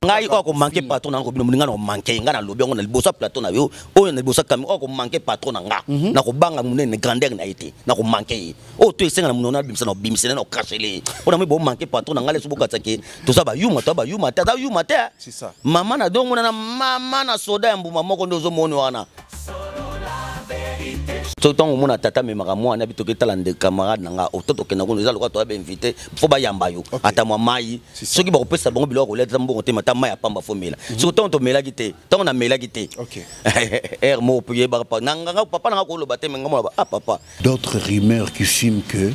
ngai ko manquer patron na Robino Muninga na manquer nga na lobi ngo na libosa plateau na yo oyo na libosa kami ko manquer patron na nga na ko banga munene grandeur na été na ko manquer o to esenga na munona bimisa na bimisena na kachele ona mo manquer patron na nga le subuka tsake to ça ba yuma ta c'est ça mama na dongo na mama na soda ya mbuma moko ndozo moni wana Tant que tata me mara na bitoke tala de camarade nanga ototo ke na ko nza lokwa to ba invité fo ba yamba yo ata mwa mai soki ba kopesa bango biloko leta mbongo te mata mai apamba fo mela so tant to mela gite tant na mela gite OK mo puye ba pa nanga papa nanga ko lo bate menga mo ah papa d'autres rumeurs qui filment que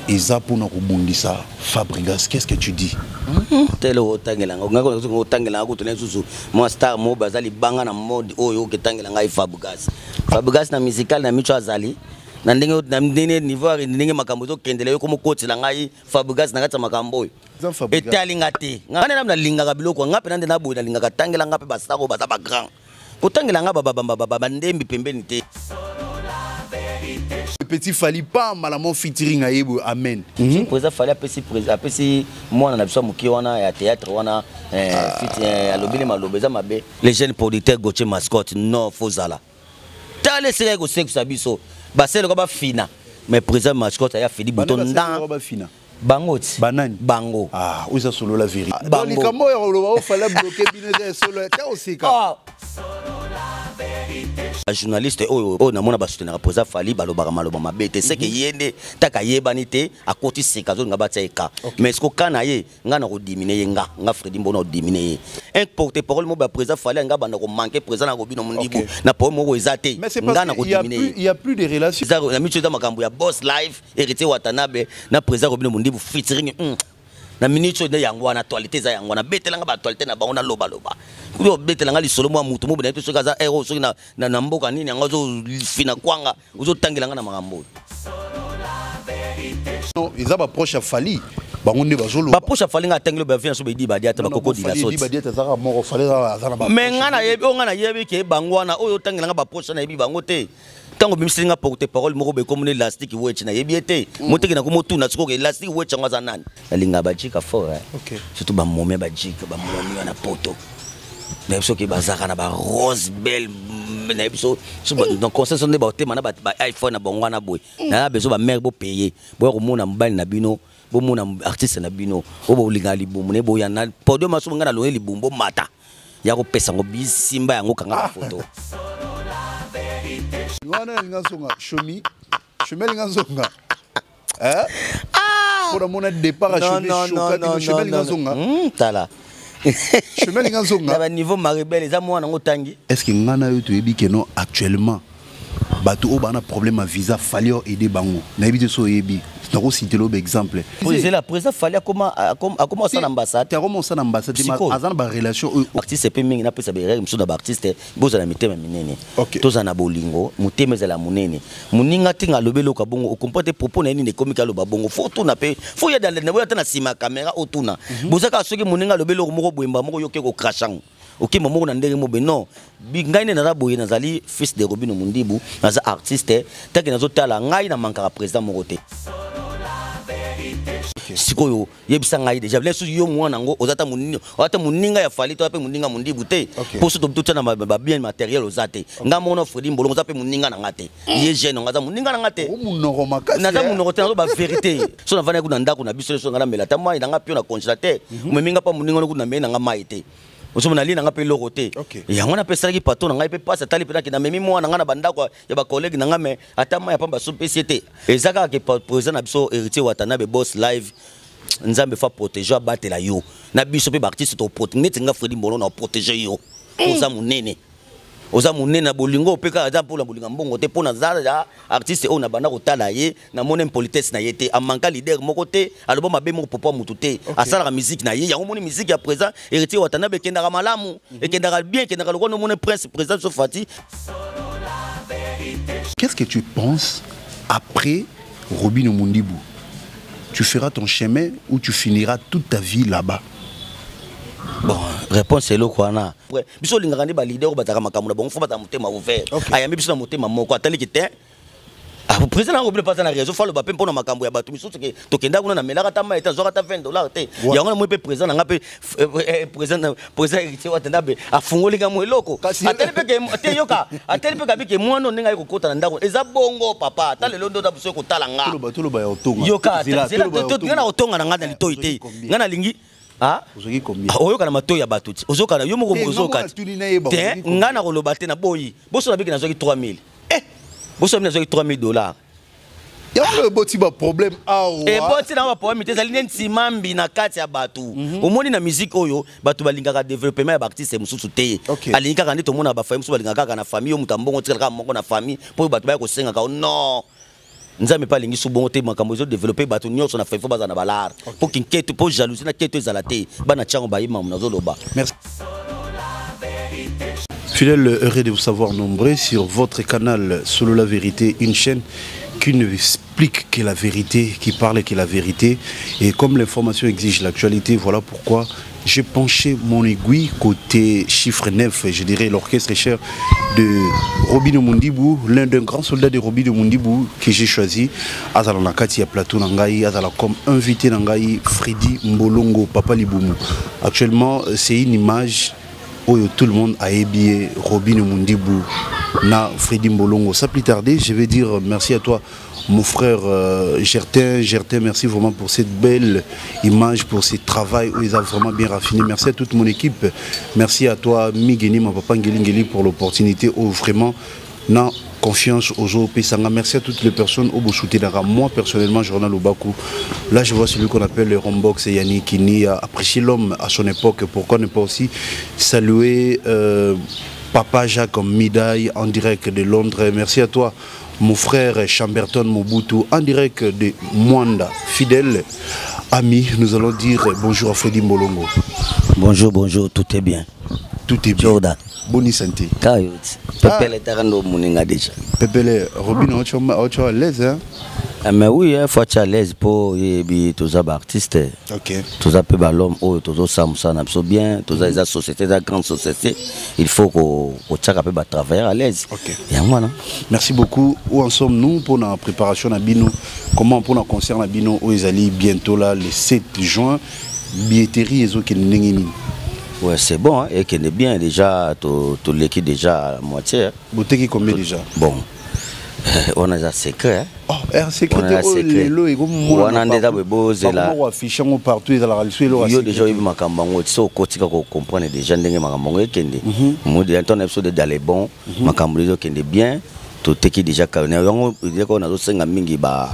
Eza pour nous rebondir Fabregas, qu'est-ce que tu dis? Telo tangela ngako tangela ngako tone susu mo star mo bazali banga na mode oyo ke tangela ngai Fabregas na musical na micho azali na ndenge niveau ndenge makambo zo kendele yo komo koti la ngai Fabregas na kata makambo etali ngate ngana na linga ka biloko ngape na ndena boy na linga ka tangela ngape ba star ko ba grand ko tangela ngaba baba ndembi pembeni te. Le petit Fally pas malamment featuring Aïbou amen. Président Fally apesi moi na biso muki wana ya théâtre wana alobile malobeza mabe les jeunes producteurs Gauthier Mascotte non fozala tale sere ko sex sabiso ba sele ko ba fina mais président Mascotte ya fidi bouton ndan ba fina Bangoti banani bango ah où ça solo la vérité bango kamo ya lo fallait bloquer binez solo ta osika la journaliste o na mona ba soutenir président Fally balobaka maloba mabete c'est que yende taka yebani te akoti sika zo ngaba tseka mais ce ko kana ye ngana ko diminuer nga Fredy Mbona ko diminuer un porte-parole mo ba président Fally ngaba na ko manquer président na Robino Mundibu na po mo ko ezate ngana ko diminuer il y a plus de relations ça na micho za makambo ya boss live héritier Watanabe na président Robino Mundibu featuring na minute de yango na actualité za yango na betelanga ba actualité na bango na loba kuyo betelanga li solo mwa mutu mo bina to soka za ero soki na mboka nini yango zo fina kwanga uzo tangilanga na makambo non ils a ba proche à Fally bango ne bazolo ba proche à Fally nga tangilo ba vient so be di ba diata ba koko di la soti di ba diata za moko Fally za na ba menga na yebi onga na yebi ke bango na oyo tangilanga ba proche na yebi bango te tango bimisilinga porte-parole moko be comme l'élastique wedge na yebiete moteki na ko motuna tsiko ke elastique wedge ngwa za nani alinga ba jika fort OK surtout ba momé ba jika ba momé na poto na biso ke bazaka na ba rose belle na biso donc concession de ba tema na ba iPhone na bongo na boy na beso ba mère bo payer bo ko mona mbali na bino bo mona artiste na bino bo bo linga libumu ne bo ya na podium maso ngana lo libumbo mata ya ko pesa ngo bisimba yango kanga ba photo wana lingasonga shomi lingasonga pour mon départ à chemin lingasonga tala chemin lingasonga na niveau maribel za mwana ngotangi est-ce que ngana yo to yebi que non actuellement bato o bana problème à visa Fally aider bango na yebi so yebi na ko citer l'autre exemple c'est la président Fally a commencé en ambassade tu as commencé en ambassade azana ba relation artiste pe mingi na pesa be règle mso na ba artiste boza na mitema minene toza na bolingo mutema za la munene muninga tinga lobelo ka bongo o comporter propos na nini komika lo ba bongo photo na pe fo ya dans na ta na sima caméra otuna boza ka soki muninga lobelo moko boyemba moko yoke ko crashang OK maman na ndenge mo be non ngai ne na boye nazali fils de Robino Mundibu naza artiste taki nazo tala ngai na manka président moko te sikoyo yebisa ngai déjà leso yo mwana ngo ozata muninga ya Fally to ape muninga Mundibu te poso to tana ba bien matériel ozate nga mona Fredy Mbolo ozape muninga na ngate ye jeune ngaza muninga na ngate munoko makasi naza munoko te nazo ba vérité so na vana ku na ndako na biso so ngala mela tamai na nga pio na congélateur meminga pa muninga no ku na mena nga mai te osomona lina nga pe loko te yango na pesa ki pato na ngai pe pasa tali pe na memi mwana nga na bandako ya ba collègue na nga me atama ya pamba so PCT ezaka ke président na biso héritier Watanabe boss live nzambe fa protéger batela yo na biso pe ba artiste to protéger nga Fredy Mbolo na protéger yo oza munene na bolingo peka za pour la bolinga mbongo te pona za artiste on na banda ko tala ye na mone politesse na yete amanka leader moko te aloba mabe moko popo mutu te asala musique na ye yango moni musique ya présent héritier Watanabe kendaka malamu ekendaka bien kendaka lokono mone prince président Sofati. Qu'est-ce que tu penses après Robino Mundibu? Tu feras ton chemin ou tu finiras toute ta vie là-bas? Bon, réponse c'est le quoi na. Biso lingaka ni ba leader ko bataka makamuna bon fo bata mutema ouvert. Ayambi biso na mutema moko atali kite. Ah, président a pas na réseau fa le bapem pour na makambo ya bato misusu ke tokenda kuna na melaka ta mai ta zoka ta $20 te yango mo pe président nga pe président héritier wa tenda be afungoli ka mo eloko ateli pe ke te yoka ateli pe ka bi ke mwana ninga yiko kota na ndako eza bongo papa ta lelo ndo ta buso ko tala nga tulo ba ya otonga yoka zela ngana otonga na nga na litoi te ngana lingi ah oyoka na mato ya bato ti ozoka na yo moko ozoka te ngana ko lobate na boyi boso na biki na zoki 3000 vous avez $3,000. Il y a un petit problème. Et si na problème, c'est ça l'intime mambi na kati ya batu. Au moins na musique oyo, batu balingaka développement ya artiste mususu te. Alingaka ndi to mona ba famille mususu balingaka na famille mutambo tiraka moko na famille pour batu ba ko senga ka non. Nzambe pa lingi subongo te makambo zo développer batu nyonso na fefo baza na balar. Pour qu'inquiète pour jalousie na keto ezalate. Bana chango ba yima munazo loba. Merci. Fidèle, heureux de vous savoir nombreux sur votre canal Solo la Vérité, une chaîne qui ne explique que la vérité, qui parle que la vérité. Et comme l'information exige l'actualité, voilà pourquoi j'ai penché mon aiguille côté chiffre 9, je dirais l'orchestre cher de Robino Mundibou, l'un des grands soldats de Robino Mundibou que j'ai choisi. Azala Nakati à Plateau Nangaï, Azala comme invité Nangaï, Freddy Mbolongo, Papa Liboumou. Actuellement, c'est une image où tout le monde a habillé Robino Mundibou, na Freddy Mbolongo. Sans plus tarder, je vais dire merci à toi, mon frère Gertin. Gertin, merci vraiment pour cette belle image, pour ce travail où ils ont vraiment bien raffiné. Merci à toute mon équipe. Merci à toi, Migeni, mon papa Ngeli, pour l'opportunité où vraiment, na confiance aux autres. Merci à toutes les personnes au bout de moi personnellement, Journal Obaku. Là, je vois celui qu'on appelle le Rombox et Yannick Kini a apprécié l'homme à son époque. Pourquoi ne pas aussi saluer Papa Jacques Midaille en direct de Londres. Merci à toi, mon frère Chamberton Mobutu en direct de Mwanda. Fidèle ami, nous allons dire bonjour à Freddy Mbolongo. Bonjour, bonjour, tout est bien. Tout est bien. Jordan. Bonne santé. Pepele Tarando Mouninga déjà. Pepele, Robin, tu es à l'aise, hein? Mais oui, il faut être à l'aise pour tous les artistes. Tous les l'homme, tous les Samson, bien, tous les sociétés, les grandes sociétés. Il faut qu'on soit à travers à l'aise. Merci beaucoup. Où en sommes-nous pour la préparation à Bino? Comment pour le concert à Bino? Où ils allaient bientôt là, le 7 juin. Billetterie et autres qui n'ont. Ouais, c'est bon, hein, et qu'il est bien déjà, tout l'équipe déjà à moitié. Beauté qui combien déjà? Bon, on a un secret. Oh, un secret. On a un secret. On a déjà beau zéla. On affiche partout, ils ont reçu le. Yo déjà eu ma cambango, tu sais au quotidien qu'on comprend déjà n'engue ma cambango et kende. Moi déjà ton épisode d'aller bon, ma cambango kende bien. Tout qui déjà connaît. On dit qu'on a aussi un mingi ba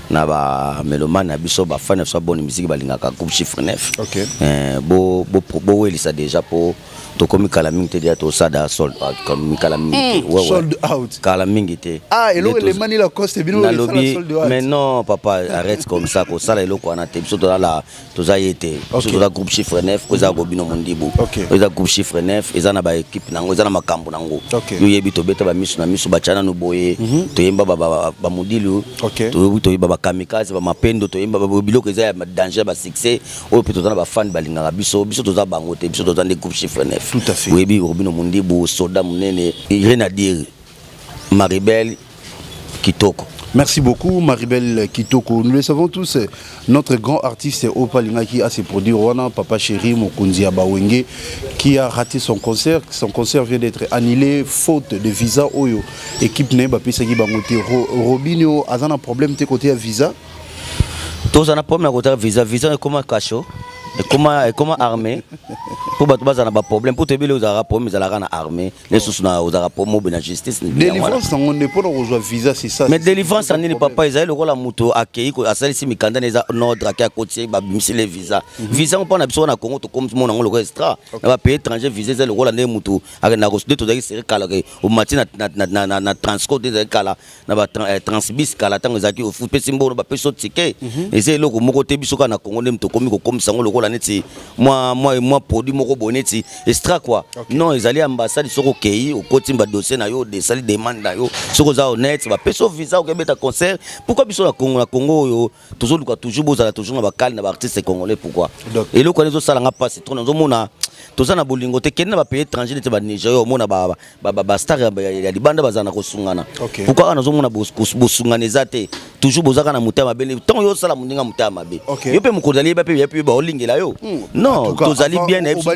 na ba mélomane na biso ba fan so bonne musique ba lingaka groupe chiffre 9. Bo elisa déjà pour to komi kala mingi te dia to sada sold out comme kala mingi sold out kala mingi te et là les mani la coste bino sold out mais non papa arrête comme ça ko sala eloko ana te biso to la to za yete so la groupe chiffre 9 ko za Robino Mundibou ko za groupe chiffre 9 eza na ba équipe nango eza na makambo nango yo yebi to beta ba misu na misu ba chana no boye to yemba ba mudilu to yemba ba kamikaze ba mapendo to yemba ba biloko eza ya danger ba succès o pe to na ba fan ba linga biso to za bango te biso to za des groupe chiffre 9. Tout à fait. Oui, Robino Mundibou, soldat Mounene, rien à dire. Maribel Kitoko. Merci beaucoup, Maribel Kitoko. Nous le savons tous, notre grand artiste Opalinga qui a ses produits, Rwana, Papa Chéri, Mokundi Abawenge, qui a raté son concert. Son concert vient d'être annulé, faute de visa. Oyo, équipe Neba Pisagi Bangote. Robino, a un problème de côté à visa? Tous on a problème de côté à visa. Visa est comme un cachot. Et comment armé pour battre bas on a pas problème pour te bien aux arabes mais à la rana armée les sous na aux arabes pour mobile justice délivrance on ne peut pas rejoindre visa c'est ça mais délivrance on n'est pas ils le rôle la moto accueilli à celle ci mikanda les ordre à côté ba bimisi les visa visa on pas na biso na Congo to comme mon le extra na ba pays étranger visa c'est le rôle na moto avec na reçu to c'est kala au matin na transcode des kala na ba transbis kala tango zaki au foot pesimbo ba peso ticket et c'est le moko te biso na Congo nem to comme ça le moi produit moko boneti extra quoi non ils allaient ambassade soko kei au côté ba dossier na yo de sali demande na yo soko za honnête ba peso visa au Québec concert pourquoi biso na Congo yo toujours bozala toujours na ba calme na ba artiste congolais pourquoi et le connaît ça la passe trop na mona toza na bolingo te kende ba pays étranger te ba Nigeria o mona ba star ya libanda bazana ko sungana pourquoi nazo mona bosungana ezate toujours bozaka na mutema bele tant yo sala muninga mutema be yo pe mukozali ba pe ya pe ba olingela yo non tozali bien na ebiso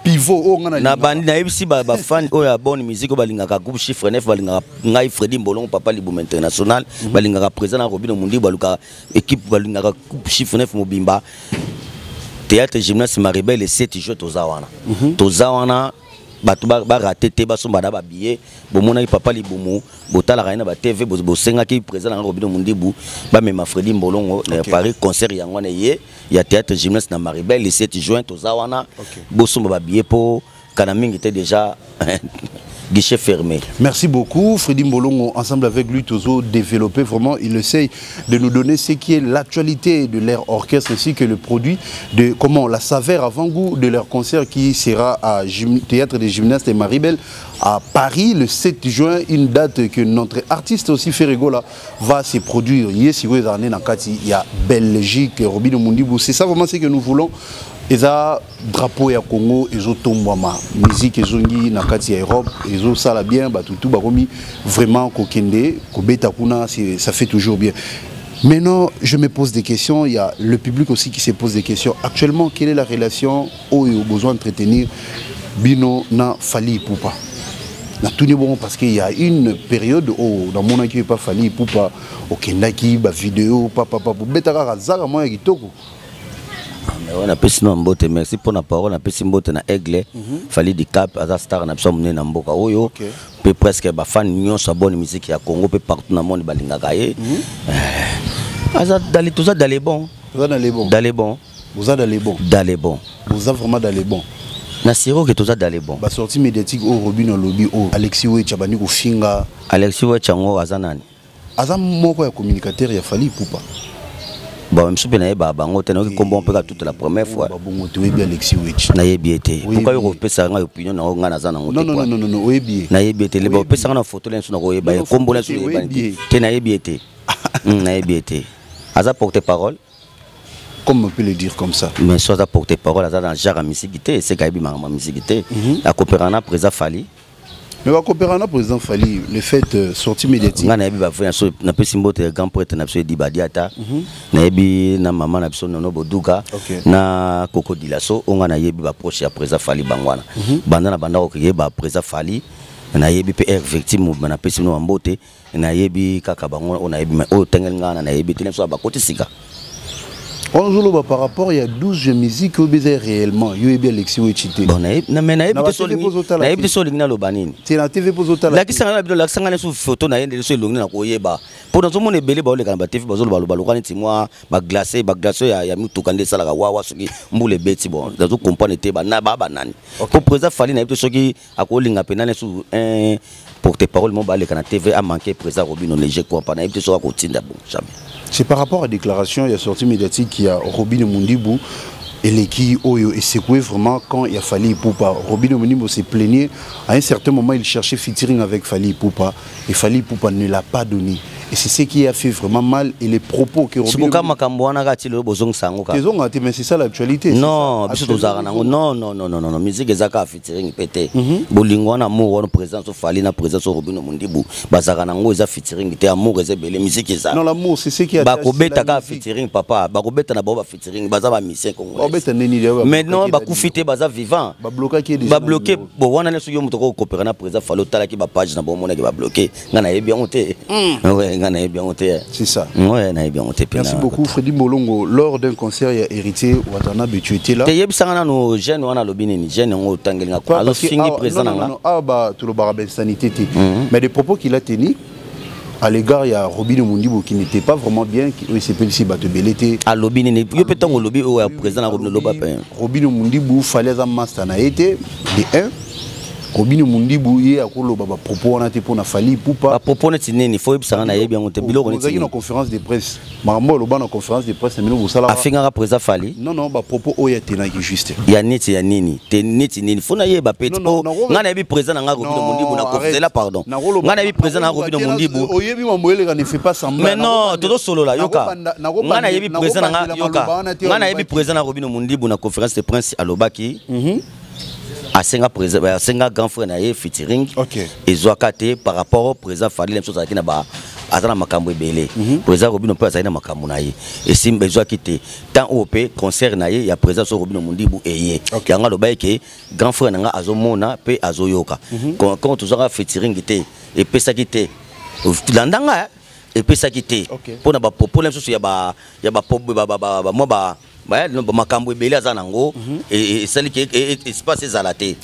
pivot na bandi na ebisi ba fan oya bonne musique balingaka groupe chiffre 9 balingaka ngai Freddy Mbolongo papa liboum international balingaka président na Robino Mundi baluka équipe balingaka groupe chiffre 9 mobimba théâtre gymnase Maribel les 7 jours tozawana batu ba raté te ba somba da ba billet bomona papa liboum botala raina ba TV bosenga ki président na Robino Mundi bu ba mema Freddy Mbolongo na Paris concert yango na ye ya théâtre gymnase na Maribel les 7 juin tozawana bosomba ba billet po Kanaming était déjà guichet fermé. Merci beaucoup Freddy Mbolongo. Ensemble avec lui, toujours développé. Vraiment, il essaye de nous donner ce qui est l'actualité de leur orchestre ainsi que le produit de comment la saveur avant-goût de leur concert qui sera à Théâtre des Gymnastes et Maribel à Paris le 7 juin. Une date que notre artiste aussi Ferregola va se produire. Il y a Belgique, Robino Mundibou. C'est ça vraiment ce que nous voulons. Eza drapeau ya Congo ezo tombama musique ezongi na kati ya Europe ezo sala bien batutu bakomi vraiment kokende kobeta kuna ça fait toujours bien. Maintenant je me pose des questions, il y a le public aussi qui se pose des questions. Actuellement quelle est la relation au besoin d'entretenir Bino na Fally Ipupa na tout bon parce qu'il y a une période où dans mon équipe pas Fally Ipupa okendaki ba vidéo papa beta ka zaka moi kitoko. On a pris sinon mbote merci pour la parole on a pris mbote na aigle Fally di cap aza star na biso mné na mboka oyo pe presque ba fan nyonso bonne musique ya Congo pe partout na monde balingaka ye aza dans les tout ça dans les bons vous dans les bons vous êtes dans les bons vous êtes vraiment dans les bons na siro que tout ça dans les bons ba sortie médiatique au Robino lobby au Alexis Wecha bani ko finga Alexis Wecha ngo aza nani aza moko ya communicateur ya Fally Ipupa. Bon, je suis venu à Bango, tu as combat toute la première fois. Alexis Wecha. Na yebiete. Pourquoi vous faites ça en opinion na ngana za na ngote. Non, yebiete. Na yebiete le ba pesa na photo lenso na ko yeba kombo lenso yeba. Te na yebiete. Na yebiete. Aza porte-parole. Comme on peut le dire comme ça. Mais soit porte-parole aza dans genre musique c'est kaibi ma musique la coopérana président Fally. Mais va coopérer avec le président Fally, le fait sortie médiatique. On a eu na pesi mbote grand prêtre na biso Dibadiata. Na yebi na maman na biso Nono Boduka na Koko Dilaso on a yebi ba proche ya président Fally bangwana. Banda na banda ko yeba président Fally na yebi PR victime na pesi no mbote na yebi kaka bango on a yebi o tengel ngana na yebi tene so ba koti sika. On joue par rapport il y a 12 musiques au baiser réellement yo yebi Alexis Wecha. Bon na mais na yebi so lingna lo banini. C'est la TV pozotala. La kisanga na bila kisanga na so photo na yende so longna na ko yeba. Pour dans monde belé ba ole kana ba TV bazolo balokani timwa ba glacé ya mutuka nde sala ka wawa soki mbule beti bon dazo comprendre te ba na ba banani. Pour président Fally na yebi soki akolinga penane so un porte-parole mon ba le kana TV a manqué président Robino Léger quoi pa na yebi so ko tinda bon jamais. C'est par rapport à la déclaration, il y a sorti médiatique qui a Robino Mundibou et l'équipe Oyo et secoué vraiment quand il a Fally Ipupa. Robino Mundibou s'est plaigné. À un certain moment, il cherchait featuring avec Fally Ipupa et Fally Ipupa ne l'a pas donné. Et c'est ce qui a fait vraiment mal et les propos que Robino Mundibou... mais c'est ça l'actualité. Non, non, musique ezaka featuring pété. Bolingo na amour, présence au Fally na présence au Robino Mundibou. Bazaka nango eza featuring té amour eza belé musique eza. Non, l'amour c'est ce qui a... Bakobeta ka featuring papa, bakobeta na boba featuring, baza ba musicien congolais. Maintenant bakufité baza vivant. Ba bloqué bon wana neso yo mutoko coopérer na présence Fally tala ki ba page na bomona ki ba bloqué. Ngana yebi onté. Ouais. C'est ça. Ouais, merci beaucoup Freddy Mbolongo. Lors d'un concert, il y a hérité Watanabe, tu étais là. Tu es no jeune wana lobini jeune ngo tangelinga ko alors fingi président là. Ah bah tout le barabé sanité. Mais des propos qu'il a tenus à l'égard il y a Robino Mundibou qui n'était pas vraiment bien qui s'appelle si Batebelete. À lobini ne peut être lobby au président Robino Loba. Robino Mundibou fallait un master na été de 1 Robin Mundibu ye akolo baba propos on a été pour na Fally Ipupa propos net nini faut ebisanga na yebi yango te biloko net na conférence de presse makambo lo bana conférence de presse mino busala afingaka président Fally non ba propos oya tena ki juste ya nini te nini faut na yeba petit po ngana yebi président nga Robin Mundibu na conférence pardon ngana yebi président nga Robin Mundibu oyebi mamboele ka ne fait pas semblant mais non todo solo la yoka ngana yebi président nga yoka ngana yebi président nga Robin Mundibu na conférence de presse alobaki asenga président asenga grand frère na ye featuring et zoakate par rapport au président Fally les choses avec na ba azana makambo ebele président Robin peut azana makambo na ye et simba zoakite tant op concert na ye ya président so Robin Mundibu eye yanga loba ke grand frère nga azomona pe azoyoka quand tozaka featuring te et pesa kite landanga et pesa kite pour na ba problème so ya ba moi ba makambo ebele aza nango et celle qui espace ezalate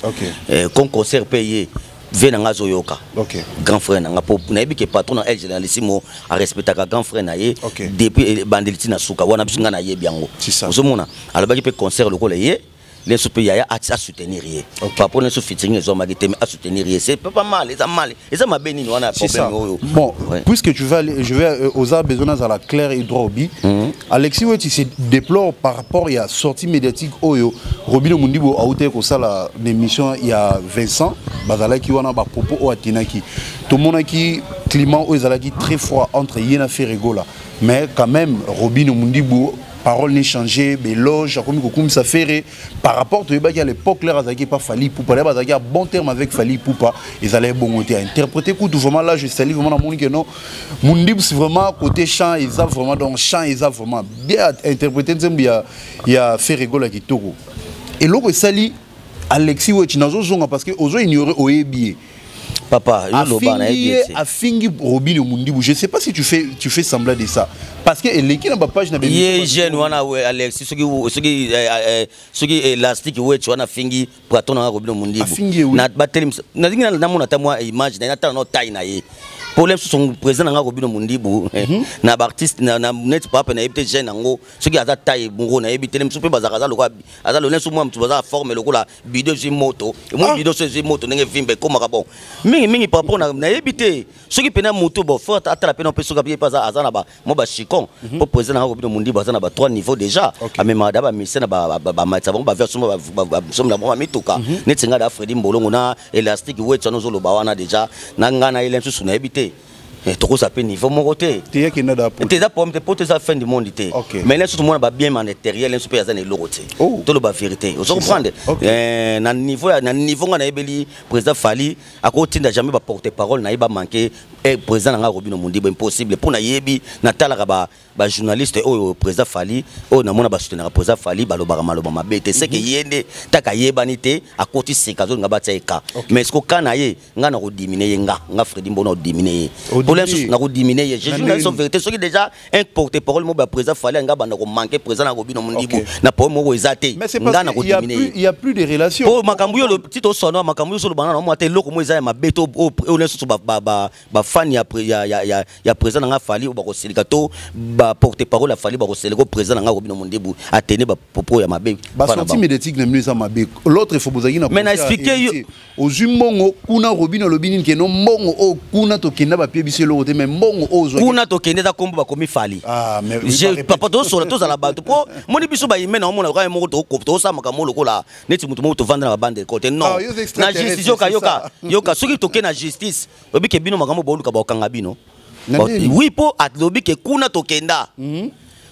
comme concert payé vient nga zoyoka grand frère nga po na yebi ke patron na el généralissimo a respectaka grand frère na ye depuis bandeliti na suka wana bisinga na yebi yango ozomona alobaki pe concert lokole ye les soupeyaya à soutenir par rapport à ce featuring les hommes à soutenir c'est pas mal et ça m'a béni on a problème bon puisque tu vas aller je vais aux a besoin à la claire et droit obi Alexis Weti se déplore par rapport à la sortie médiatique oyo Robin Mundibu a outé ko sala l'émission il y a Vincent bazala ki wana ba propos o atinaki tout monde qui climat o ezalaki très froid entre Yena Ferregola mais quand même Robin Mundibu parole n'est changée, mais loge, comme ça fait par rapport à l'époque, là, ils pas Fally Ipupa, ils ont bon terme avec Fally Ipupa, ils allaient bon côté interpréter. Vraiment là, je salue vraiment mon que non, Mundibu c'est vraiment côté chant, ils ont vraiment dans chant, ils ont vraiment bien interprété. Il y a fait rigoler qui toko. Et l'autre sali Alexis Weti nazo zonga parce que ozo ignorer oyebi. Papa, a fingi Robin Mundibu. Je ne sais pas si tu fais semblant de ça. Parce que l'équipe n'a pas page n'a pas. Yé jeune wana Alexis ce qui élastique ouais tu wana fingi praton na Robin Mundibu. Na bateli na dinga na mona ta moi image na ta no taille na ye. Problème son président na Robin Mundibu na artiste na net papa na ebité jeune ngo ce qui a taille bongo na ebité même soupe bazaka za lokwa aza le lenso moi mtu baza forme lokola bidon ci moto et moi bidon ci moto ndenge vimbe comme ka bon mingi par rapport na ebité ce qui pena moto bon faut atala pena pe soka pas aza na ba mo ba chicon pour président na Robin Mundibu aza na ba 3 niveaux déjà a même adaba mission na ba matsa bon ba version ba somme na bon mituka netinga da Fredy Mbolongo na élastique ouais tu no lo ba wana déjà na ngana ile nsusu na ebité trop ça peut niveau mon côté t'es qui n'a d'apôtre t'es d'apôtre t'es pour ça fin du monde t'es mais là tout le monde va bien matériel là super azane l'autre tout le bas vérité vous comprendre na niveau on a ebeli président Fally à côté n'a jamais pas porter parole n'a pas manqué et président na Robin Mundibu impossible pour na yebi na talaka ba journaliste au président Fally au na mona ba soutenir président Fally ba lobaka maloba mabete c'est que yende taka yebanité à côté c'est kazo ngaba tsaika mais ce ko kana ye ngana ko diminuer nga Fredy Mbolongo diminuer problème na ko diminuer je journaliste en vérité ce qui déjà un porte-parole mo ba président Fally nga bana ko manquer président na Robin Mundibu na po mo ezate ngana ko diminuer il y a plus de relations pour makambu yo le petit au sono makambu yo so bana na mo ate loko mo ezaya mabeto au leso ba fan ya président nga Fally ba ko silikato ba porte-parole a Fally ba ko seleko président nga Robin Mundibu a tenu ba propos ya mabe ba sortie médiatique na mieux ça mabe l'autre il faut bozaki na mais na expliquer aux humongo kuna Robin lobini ke no mbongo o kuna to kenda ba piebisi lo te mais mbongo o zo kuna to kenda za kombo ba komi Fally mais je papa to so to za la bato po moni biso ba yime na mona ka mo to sa makamo lokola neti mutu mo to vendre na bande côté non na justice yoka soki to kena justice obi ke bino makamo bo luka ba kanga bino oui po atlobi ke kuna to kenda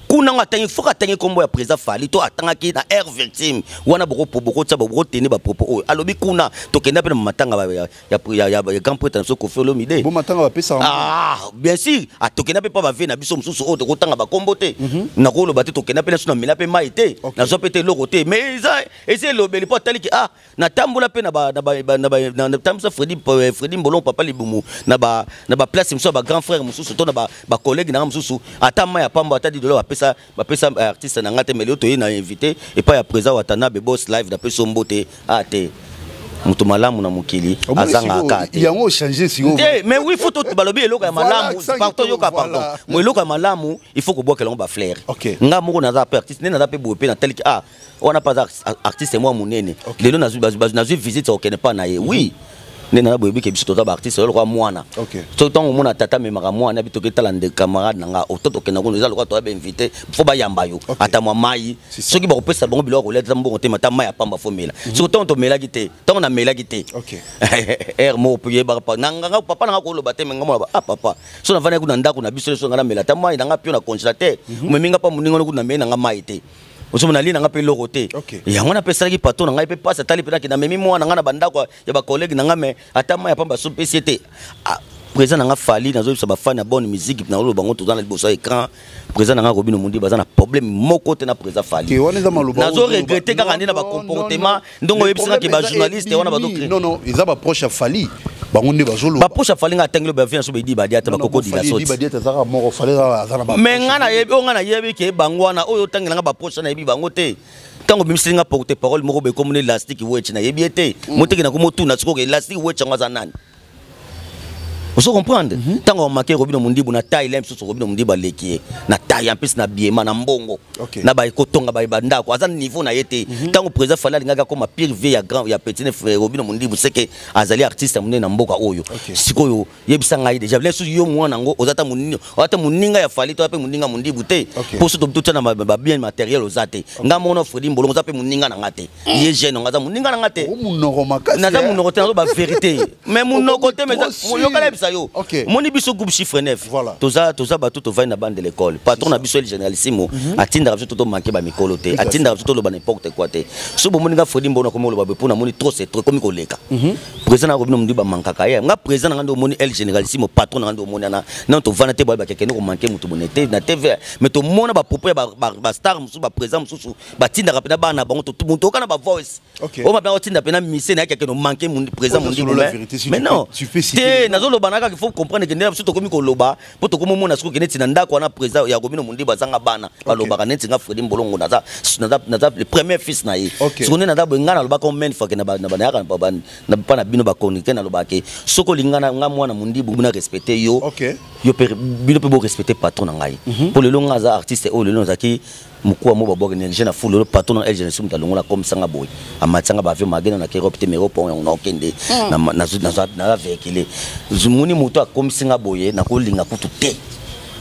kuna ngatangi foka tangi kombo ya président Fally to atangaki na air victime wana boko tsa boko tenir ba propos alobi kuna to kenda pe na matanga ya grand prêtre so ko felo mide bo matanga ba pesa bien sûr to kenda pe pa ba ve na biso mususu o to tanga ba kombo te na ko lo ba to kenda pe na suna mila pe mai te na so pe te loko te mais ese lobeli po tali ki na tambola pe na tamsa Fredy Mbolongo papa libumu na ba place mususu ba grand frère mususu to na ba collègue na mususu atama ya pamba atadi de lo ça pesa artiste na ngate melio to na invité et pas ya présent watana be boss live d'après sombote ate mutu malamu na mukili azanga akate yango changer si on mais oui faut tout balobi eloko ya malamu pardon yoka pardon mo eloko ya malamu il faut ko boka longo ba flair nga moko na za artiste ne na za pe bope na tel on n'a pas artiste moi munene lelo na zu visite au kenapa na ye oui nena boyebi ke biso tota ba artiste lo kwa mwana so tant mona tata me maka mwana bito ke tala de camarade nanga ototo ke nango eza lo kwa to ba invité fo ba yamba yo ata mwa mai soki ba kopesa bango biloko leta mbongo te mata mai apamba fo mela so tant to mela gite tant na mela gite mo puye ba nanga papa nanga ko lo bate menga mo ba papa so na vana ku na ndako na biso so ngana mela ta mai nanga pio na congélateur me minga pa muningo ku na me nanga mai te osomona lina nga pe loko te yango na pesa ki pato nga pe pasa tali pena ki na memi mwana nga na bandako ya ba collègue nga me atama ya pamba so PCT présent nga fali nazo bisa ba fan ya bonne musique na lo bango to dans le bosso écran présent nga Robino Mundi baza na problème moko te na présent fali nazo regretter kaka ndina ba comportement ndongo yebisa ki ba journaliste wana ba docteur non ils a ba proche à fali bangonde bazolo ba proche à fali nga tengelo ba vient so be di ba dia ta ba koko di la sorte ba dia ta zaka moko fali za na ba mais nga na yebi nga na yebi ke bangwana oyo tangela nga ba proche na yebi bango te tango bimisi nga porte parole moko be comme l'élastique weche na yebi te moteki na ko motuna siko ke élastique weche nga za nani. Vous comprenez? Tant qu'on marque Robino Mundi, na taille l'aime sur Robino Mundi baleki, na taille en plus na biema na mbongo, na ba ekotonga ba ibanda ko azan niveau na yete. Tant qu'on présent fala linga comme pire vie ya grand ya petit frère Robino Mundi, vous savez que azali artiste mune na mboka oyo. Sikoyo yebisa ngai déjà bien sur yo mwana ngo ozata muninga ya fali to pe muninga Mundi bute. Pour ce tout na ba bien matériel ozate. Nga mona Fredi Mbolongo zape muninga na ngate. Ye jeune ngaza muninga na ngate. Munoko makasi. Na za munoko te na ba vérité. Mais munoko te mais yo kala Moni biso groupe chiffre 9 toza ba tout va na bande de l'école patron na biso généralissimo atinda biso tout manquer ba mikolo te atinda biso tout ba n'importe quoi te so bo moni nga Fredi Mbolongo comme lo ba pour na moni trop c'est trop comme ko leka président na Robino Mundi ba mankaka ya nga président na ndo moni el généralissimo patron na ndo moni na to vana te ba keke no manquer mutu bonete na TV mais to mona ba propos ba star musu ba président musu ba tinda rapena ba na bango to mutu kana ba voice o ba ba tinda pena mise na keke no manquer Mundi président Mundi mais non te nazo lo banaka il faut comprendre que nous sommes comme Koloba pour tout comme mon asco qui est dans quoi on a présent ya Robino Mundi bazanga bana baloba kaneti nga Fredi Mbolongo naza le premier fils na ye so na da benga na loba comme men fa ke na ba na pa na bino ba konike na loba ke soko lingana nga mwana Mundi bu na respecter yo yo bino pe bo respecter patron na ngai pour le long za artiste o le long zaki mukua mo babo ne jeune foule le patron na jeune sum talongola comme sanga boy amatsanga ba vie magena na kero pete mero pon na okende na véhicule zumuni moto comme singa boye na ko linga kutu te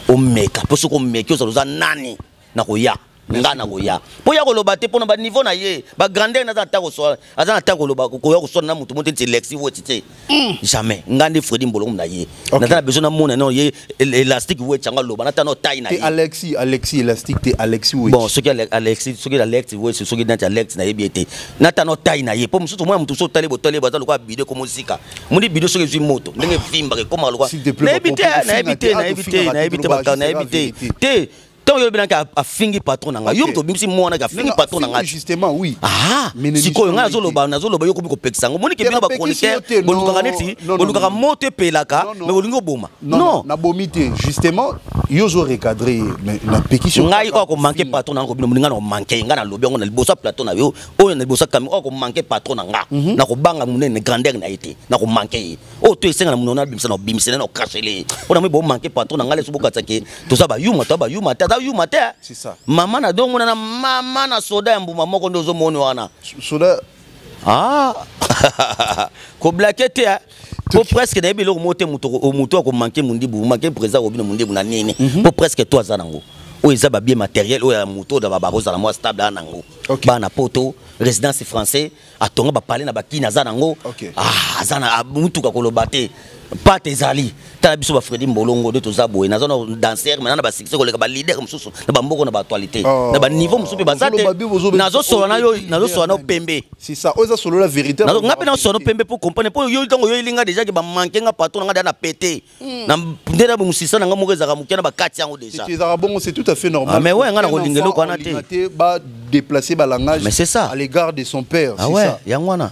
o meka poso ko meki o za nani na ko ya ngana ko ya po ya ko loba te pona ba niveau na ye ba grandeur na za ta ko so azana ta ko loba ko ya ko so na mutu mutu ti lexi wo ti jamais ngande Fredi Mbolongo na ye na ta besoin na mona no ye élastique wo changa loba na ta no taille na ye Alexis élastique te Alexis wo bon ce qui Alexis ce qui Alexis wo ce qui na Alex na ye biete na ta no taille na ye po musu moi mutu so tale bo tale baza lokwa bidé comme musika muni bidé so ke moto ndenge vimba ke comme lokwa na ebité ba na ebité te tant yo binaka a fingi patron nanga yo to bimsi mona ka fingi patron nanga justement oui siko nga zoloba yo ko peksango moni ke bino ba chroniqueur boluka neti boluka moto pelaka mais bolingo boma non na bomité justement yo zo recadrer mais na pétition ngai ko manquer patron nanga bino nga no manquer nga na lobi ngo na libosa plateau na yo o na libosa kam ko manquer patron nanga na ko banga munene grandeur na été na ko manquer o to esenga na munona bimsa na bimsene na kachele ona mo manquer patron nanga le subuka tsake to sa ba yuma you matin c'est ça maman na donc na maman na soda mbuma moko ndozo moni wana soda ko blaquete po presque na ebelo moto muto ko manquer Mundi bu manquer présent Robino Mundi bu na nini po presque toi za nango o eza ba bien matériel o ya moto da ba roza la moi stable nango ba na poto résidence français atonga ba parler na ba kina za nango zana mutu ka kolobate pas tes alliés ta biso ba Fredi Mbolongo de toza boy na zona danser maintenant ba succès ko le ba leader mususu na ba mboko na ba actualité na ba niveau mususu ba zate na zo solo na pembe c'est ça oza solo la vérité na ngape na solo pembe pour comprendre pour yo tango yo linga déjà que ba manquer nga patron nga na pété na ndela bu musisa na nga mo rezaka mukena ba kati yango déjà c'est tout à fait normal mais ouais nga na ko lingelo ko na te ba déplacer ba langage à l'égard de son père c'est ça yangwana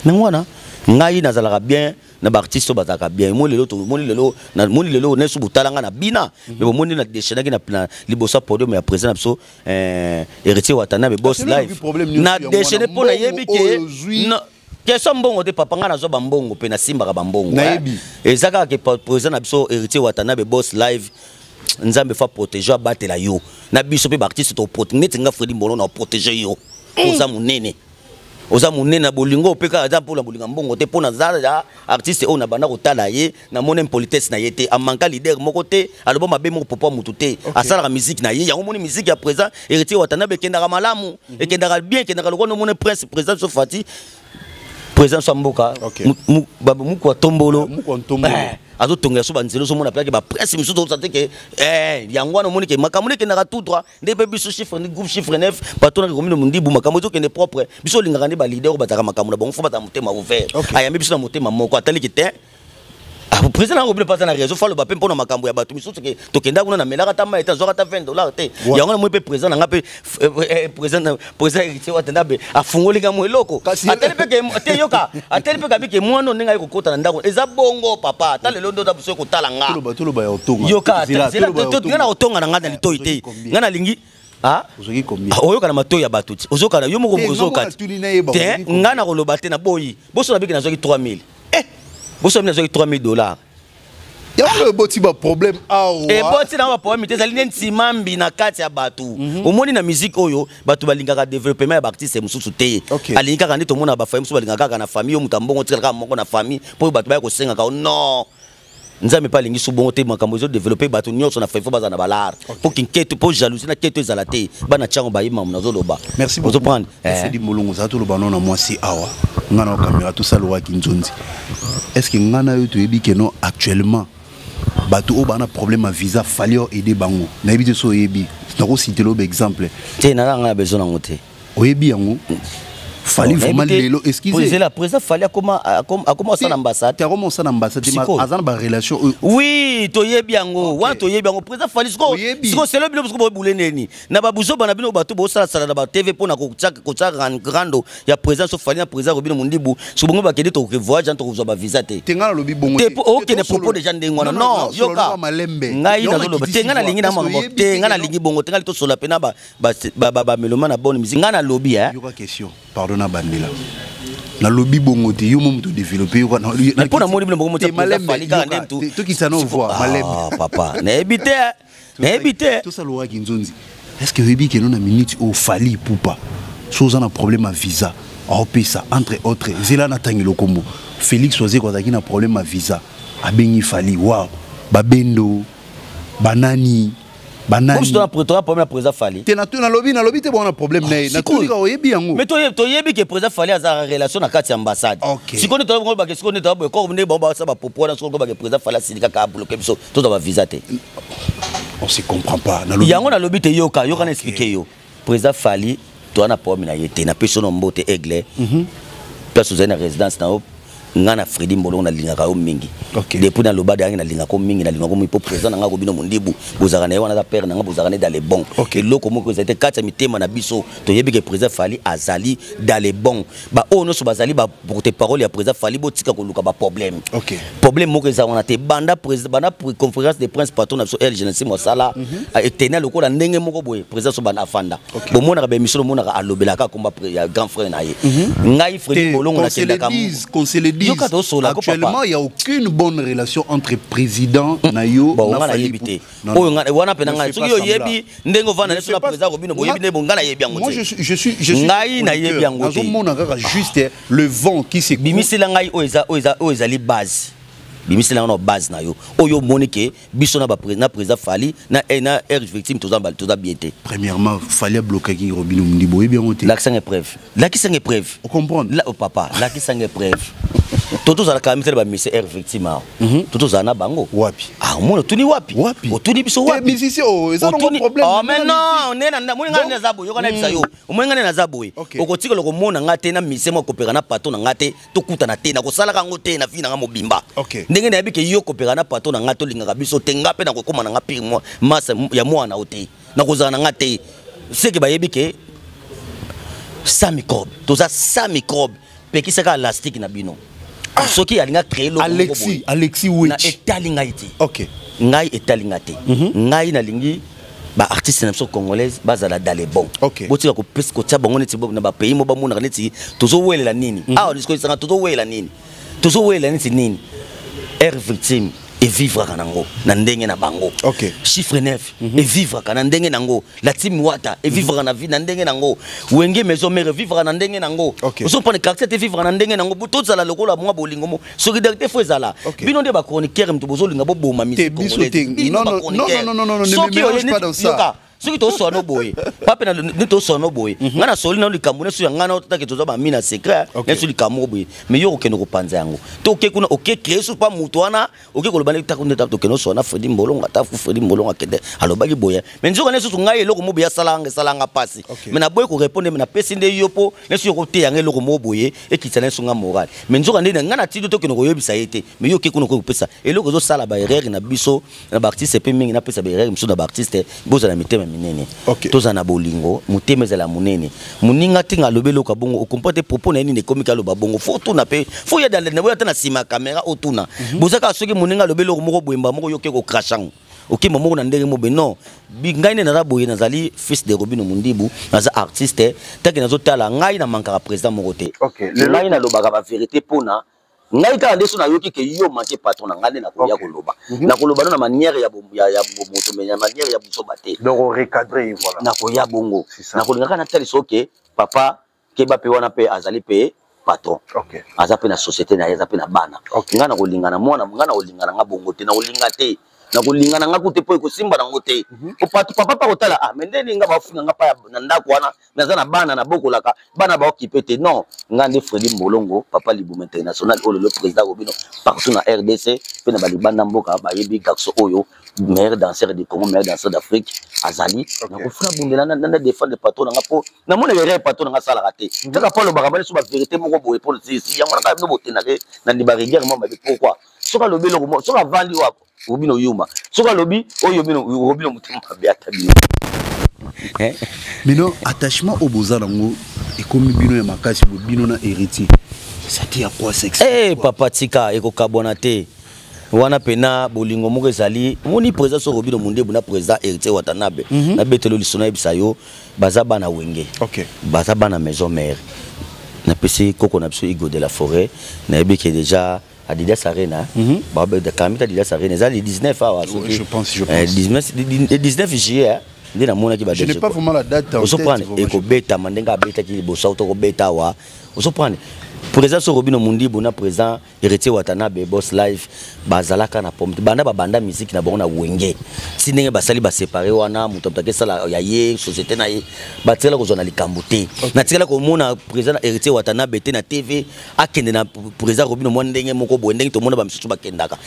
nangwana ngai nazalaka bien na ba artiste bazaka bien moni lelo na subu talanga na bina mais moni na déchaîner na libosa podium ya président biso héritier Watanabe boss live na déchaîner pour na yebi ke question mbongo de papa nga na zo bambongo pe na simba ka bambongo ezaka ke président na biso héritier Watanabe boss live nzambe fa protéger batela yo na biso pe ba artiste to protéger netinga Fredi Mbolongo na protéger yo oza munene oza monene na bolingo opeka aza pour la bolinga mbongo te pona za artiste on na banda kotala ye na mona impolitesse na yete amanka leader moko te aloba mabe moko popo mutu te asala musique na ye yango moni musique ya présent héritier watana bekendaka malamu ekendaka bien ekendaka lokona mona prince président Sofati président Samboka babu muko tombolo azo tonga so banzelo so mona plake ba presse miso to santé ke yango wana moni ke makamuni ke na tout droit ndebe biso chiffre ni groupe chiffre 9 patona ko mino mundi bu makamu to ke ne propre biso lingaka ndi ba leader ko bataka makamu na bon fo bata motema ouvert ayambi biso na motema moko atali ke te président ko bile pas na réseau fa le ba pe mpona makambu ya batu miso ke to kenda kuna na melaka ta ma eta zo ta $20 te yango na mo pe président na ngape président héritier wa tandabe afungoli ka mo eloko ateli pe ke te yoka ateli pe ka bi ke mwana ninga ko kota na ndako eza bongo papa ata lelo ndo ta buso ko tala nga tulo ba ya otonga yoka zela to ngana otonga na ngana litoi te ngana lingi ozoki combien oyoka na mato ya batu ti ozoka na yo moko ozoka te ngana ko loba te na boyi boso na bi ke na zoki 3000 vous sommes dans $3,000. Il y a un petit problème. Et boti na problème te zali ntimambi na kati ya batu. Omoni na musique oyo batu balingaka développement ya artiste mususu te. Alingaka ndi to mona ba famille mususu balingaka na famille mutambo tika moko na famille pour batu ba ko senga ka non. Nzambe pa lingi subongo te makambo zo développer batu nyonso na fefo baza na balar. Pour kinketo pour jalousie na keto ezalate bana chango ba yima munazo loba. Merci beaucoup. C'est dit molongo za to loba na moi si awa. Ngana caméra tout ça loa kinzonzi. Est-ce que ngana yo to yebi que non actuellement batu o bana problème à visa fallait aider bango. Na yebi so yebi. Na ko citer l'autre exemple. Te na nga besoin na ngote. O yebi yango. Fallait vraiment lelo excusez. C'est la président fallait comment ça l'ambassade. Tu as commencé l'ambassade mais azana ba relation. Oui, to yebi yango. Wa to yebi yango président fallait siko c'est le bilo siko boule neni. Na ba buzo bana bino batu bo sala sala na ba TV pona ko tchaka grando ya président so fallait président Robino Mundibu. So bongo ba kede to voyage to ko ba visa te. Tenga lobi bongo. Te OK ne propos de gens ndengwana. Non, yoka. Ngai na zolo te ngana lingi na mango te ngana lingi bongo tenga to sola pena ba meloma na bonne musique ngana lobby hein. Yoka question. Pardon na bandela. Na lobby bongo te yo mom to développer yo na pona moni bongo mo te fali ka ndem tu. To ki ça no voir malembe. Papa, na ebité. Tout ça loa kinzonzi. Est-ce que webi ke non na minute au fali poupa. Chose na problème à visa. Ça entre autres zela na tangi lokombo. Félix Oze ko zaki na problème à visa. Abengi fali wow. Babendo banani comme si tu as problème à président Fali. Tu as lobby te bon problème na tout ka oyebi yango. Mais to yebi que président Fali a sa relation na kati ambassade. Si connait to ba que si connait to ba ko ne ba ça ba popo na so ko ba que président Fali sindika ka bloquer biso to ba visa te. On se comprend pas na lobby. Yango na lobby te yoka na expliquer yo. Président Fali to na problème na yete na personne mbote aigle. Personne na résidence na ngana Fredi Mbolo na linga ka mingi depuis na loba de na linga ko mingi na linga ko mo président nga ko bino mundibu bozaka na wana za père nga bozaka na dans les bons loko moko za te kata mitema na biso to yebi que président Fali azali dans les bons ba ono so bazali ba porte parole ya président Fali botika ko luka ba problème moko za wana te banda président bana conférence de prince patron na so el jeunesse mo sala etena loko na ndenge moko boye président so bana afanda bo mona ka be mission mona ka alobela ka komba grand frère na ye ngai Fredi Mbolo na tenda ka actuellement il n'y a aucune bonne relation entre président Nayo et moi je suis juste le vent qui s'est bimisela na base na yo oyo monike biso na président Fali na victime toza biété premièrement Fali a bloqué qui Robino Mundibo et bien on te l'accent épreuve on comprend là au papa l'accent épreuve toto za ka misela ba mise victime toto za na bango wapi mona tuni wapi otuni biso wapi musicien ça non problème mais non nena moni ngana na zabo yo kana bisa yo moni ngana na zabo okotika loko mona ngate na mise mo kopera na pato na ngate to kuta na te na ko sala ka ngote na fina nga mobimba ndenge na yebike yo kopera na pato na ngato linga biso tenga pe na ko koma na ngapi masa ya mwana ote na kozana na ngate seke ba yebike sa microbe toza sa microbe pekisaka elastique na bino soki alinga créer lo Alexis oui na etalinga iti ngai etalinga te ngai na lingi ba artiste na so congolaise bazala dans les bons botika ko pes ko tsa bango neti na ba pays mo ba mona neti tozo welela nini disco isanga tozo welela nini nini victime et vivre kanango na ndenge na bango. Chiffre 9 et vivre kana ndenge nango. La team Wata et vivre na vie na ndenge nango. Wenge maison mère vivre na ndenge nango. Oso prendre quartier et vivre na ndenge nango. Buto za la lokola mwa bolingo mo. Solidarité faut ezala. Bino de ba chroniqueur mto bozolinga bo boma musique congolaise. Non, ne me mélange pas dans ça. Ce qui est sono boy, papa na to sono boy. Ngana soli na likamune su ngana otata ke tozo ba mina secret, na su likamo boy. Mais yo okeno ko panza yango. To ke kuna oke créer su pa mutuana, oke ko lobana ta kunde ta to keno sona Fredi Mbolonga ta fu Fredi Mbolonga kende alobaki boya. Mais nzo kana su ngai eloko mo boya salanga pasi. Mais na boy ko répondre mais na pesi nde yopo, na su ko te yango eloko mo boye e kitana su nga moral. Mais nzo kana ngana tido to keno ko yebisa yete. Mais yo ke kuna ko pesa. Eloko zo sala ba erreur na biso na ba artiste pe mingi na pesa ba erreur musu na ba artiste boza na mitema minene. Toza na bolingo mutemezela munene muninga tinga lobelo ka bongo okompote propos na nini komika lo babongo foto na pe fo ya dalene boya tana sima kamera otuna bozaka soki muninga lobelo moko boyemba moko yoke ko crashang oki momo na ndenge mo beno bingaine na raboye nazali fils de Robino Mundibu naza artiste taki nazo tala ngai na mankara président moko te ngai na lobaka ba vérité pona ngai ka ndeso na yoki ke yo manke patron na ngane na koya koloba na koloba na manière ya moto menya manière ya buso bate donc recadrer voilà na koya bongo na kolinga na tali soke papa ke ba pe wana pe azali pe patron aza pe na société na aza pe na bana ngana kolinga na mwana ngana kolinga na bongo te na kolinga te na kolinga na ngaku te po ko simba na ngote o papa pa kotala mais ndeni nga ba funga nga pa na ndako wana naza na bana na bokolaka bana ba occupé te non ngande Fredi Mbolongo papa Liboum international le président Robino partout na RDC pe na balibanda mboka ba yebi garçon oyo meilleur danseur de Congo meilleur danseur d'Afrique azali na ko funa bundela na défendre patron nga po na mona verre patron nga sala raté kaka pa lo bakabale so ba vérité moko boye pour si yango na ka no botena ke na ndiba rivière mo ba pourquoi soka lobelo ko soka vandi wa Robino Yuma soka lobi oyo Robino mutima biata bino Bino attachement au bozanango et comme bino ya makasi bino na héritier ça dit à quoi sexe papa tika eko kabonate wana pena bolingo moko ezali moni président so Robino Mundibu na président héritier Watanabe na betelo lisona bisayo baza bana wenge baza bana maison mère na pesi koko na biso Igo de la Forêt na ebeke déjà Adidas Arena babe de kamita Adidas Arena ezali 19 awa je pense 19 juillet ndina mona ki ba je n'ai pas vraiment la date en tête prendre eko beta mandenga beta ki bosa to beta wa oso prendre président so Robino Mundibu na président héritier Watanabe boss live bazalaka na pomte banda banda musique na bongo na wenge sinenge basali ba séparer wana muto mtake sala ya ye société na ye batela ko zona likambo te na tikala ko mona président héritier Watanabe te na TV akende na président Robino Mwandenge moko bo ndenge to mona ba misusu bakendaka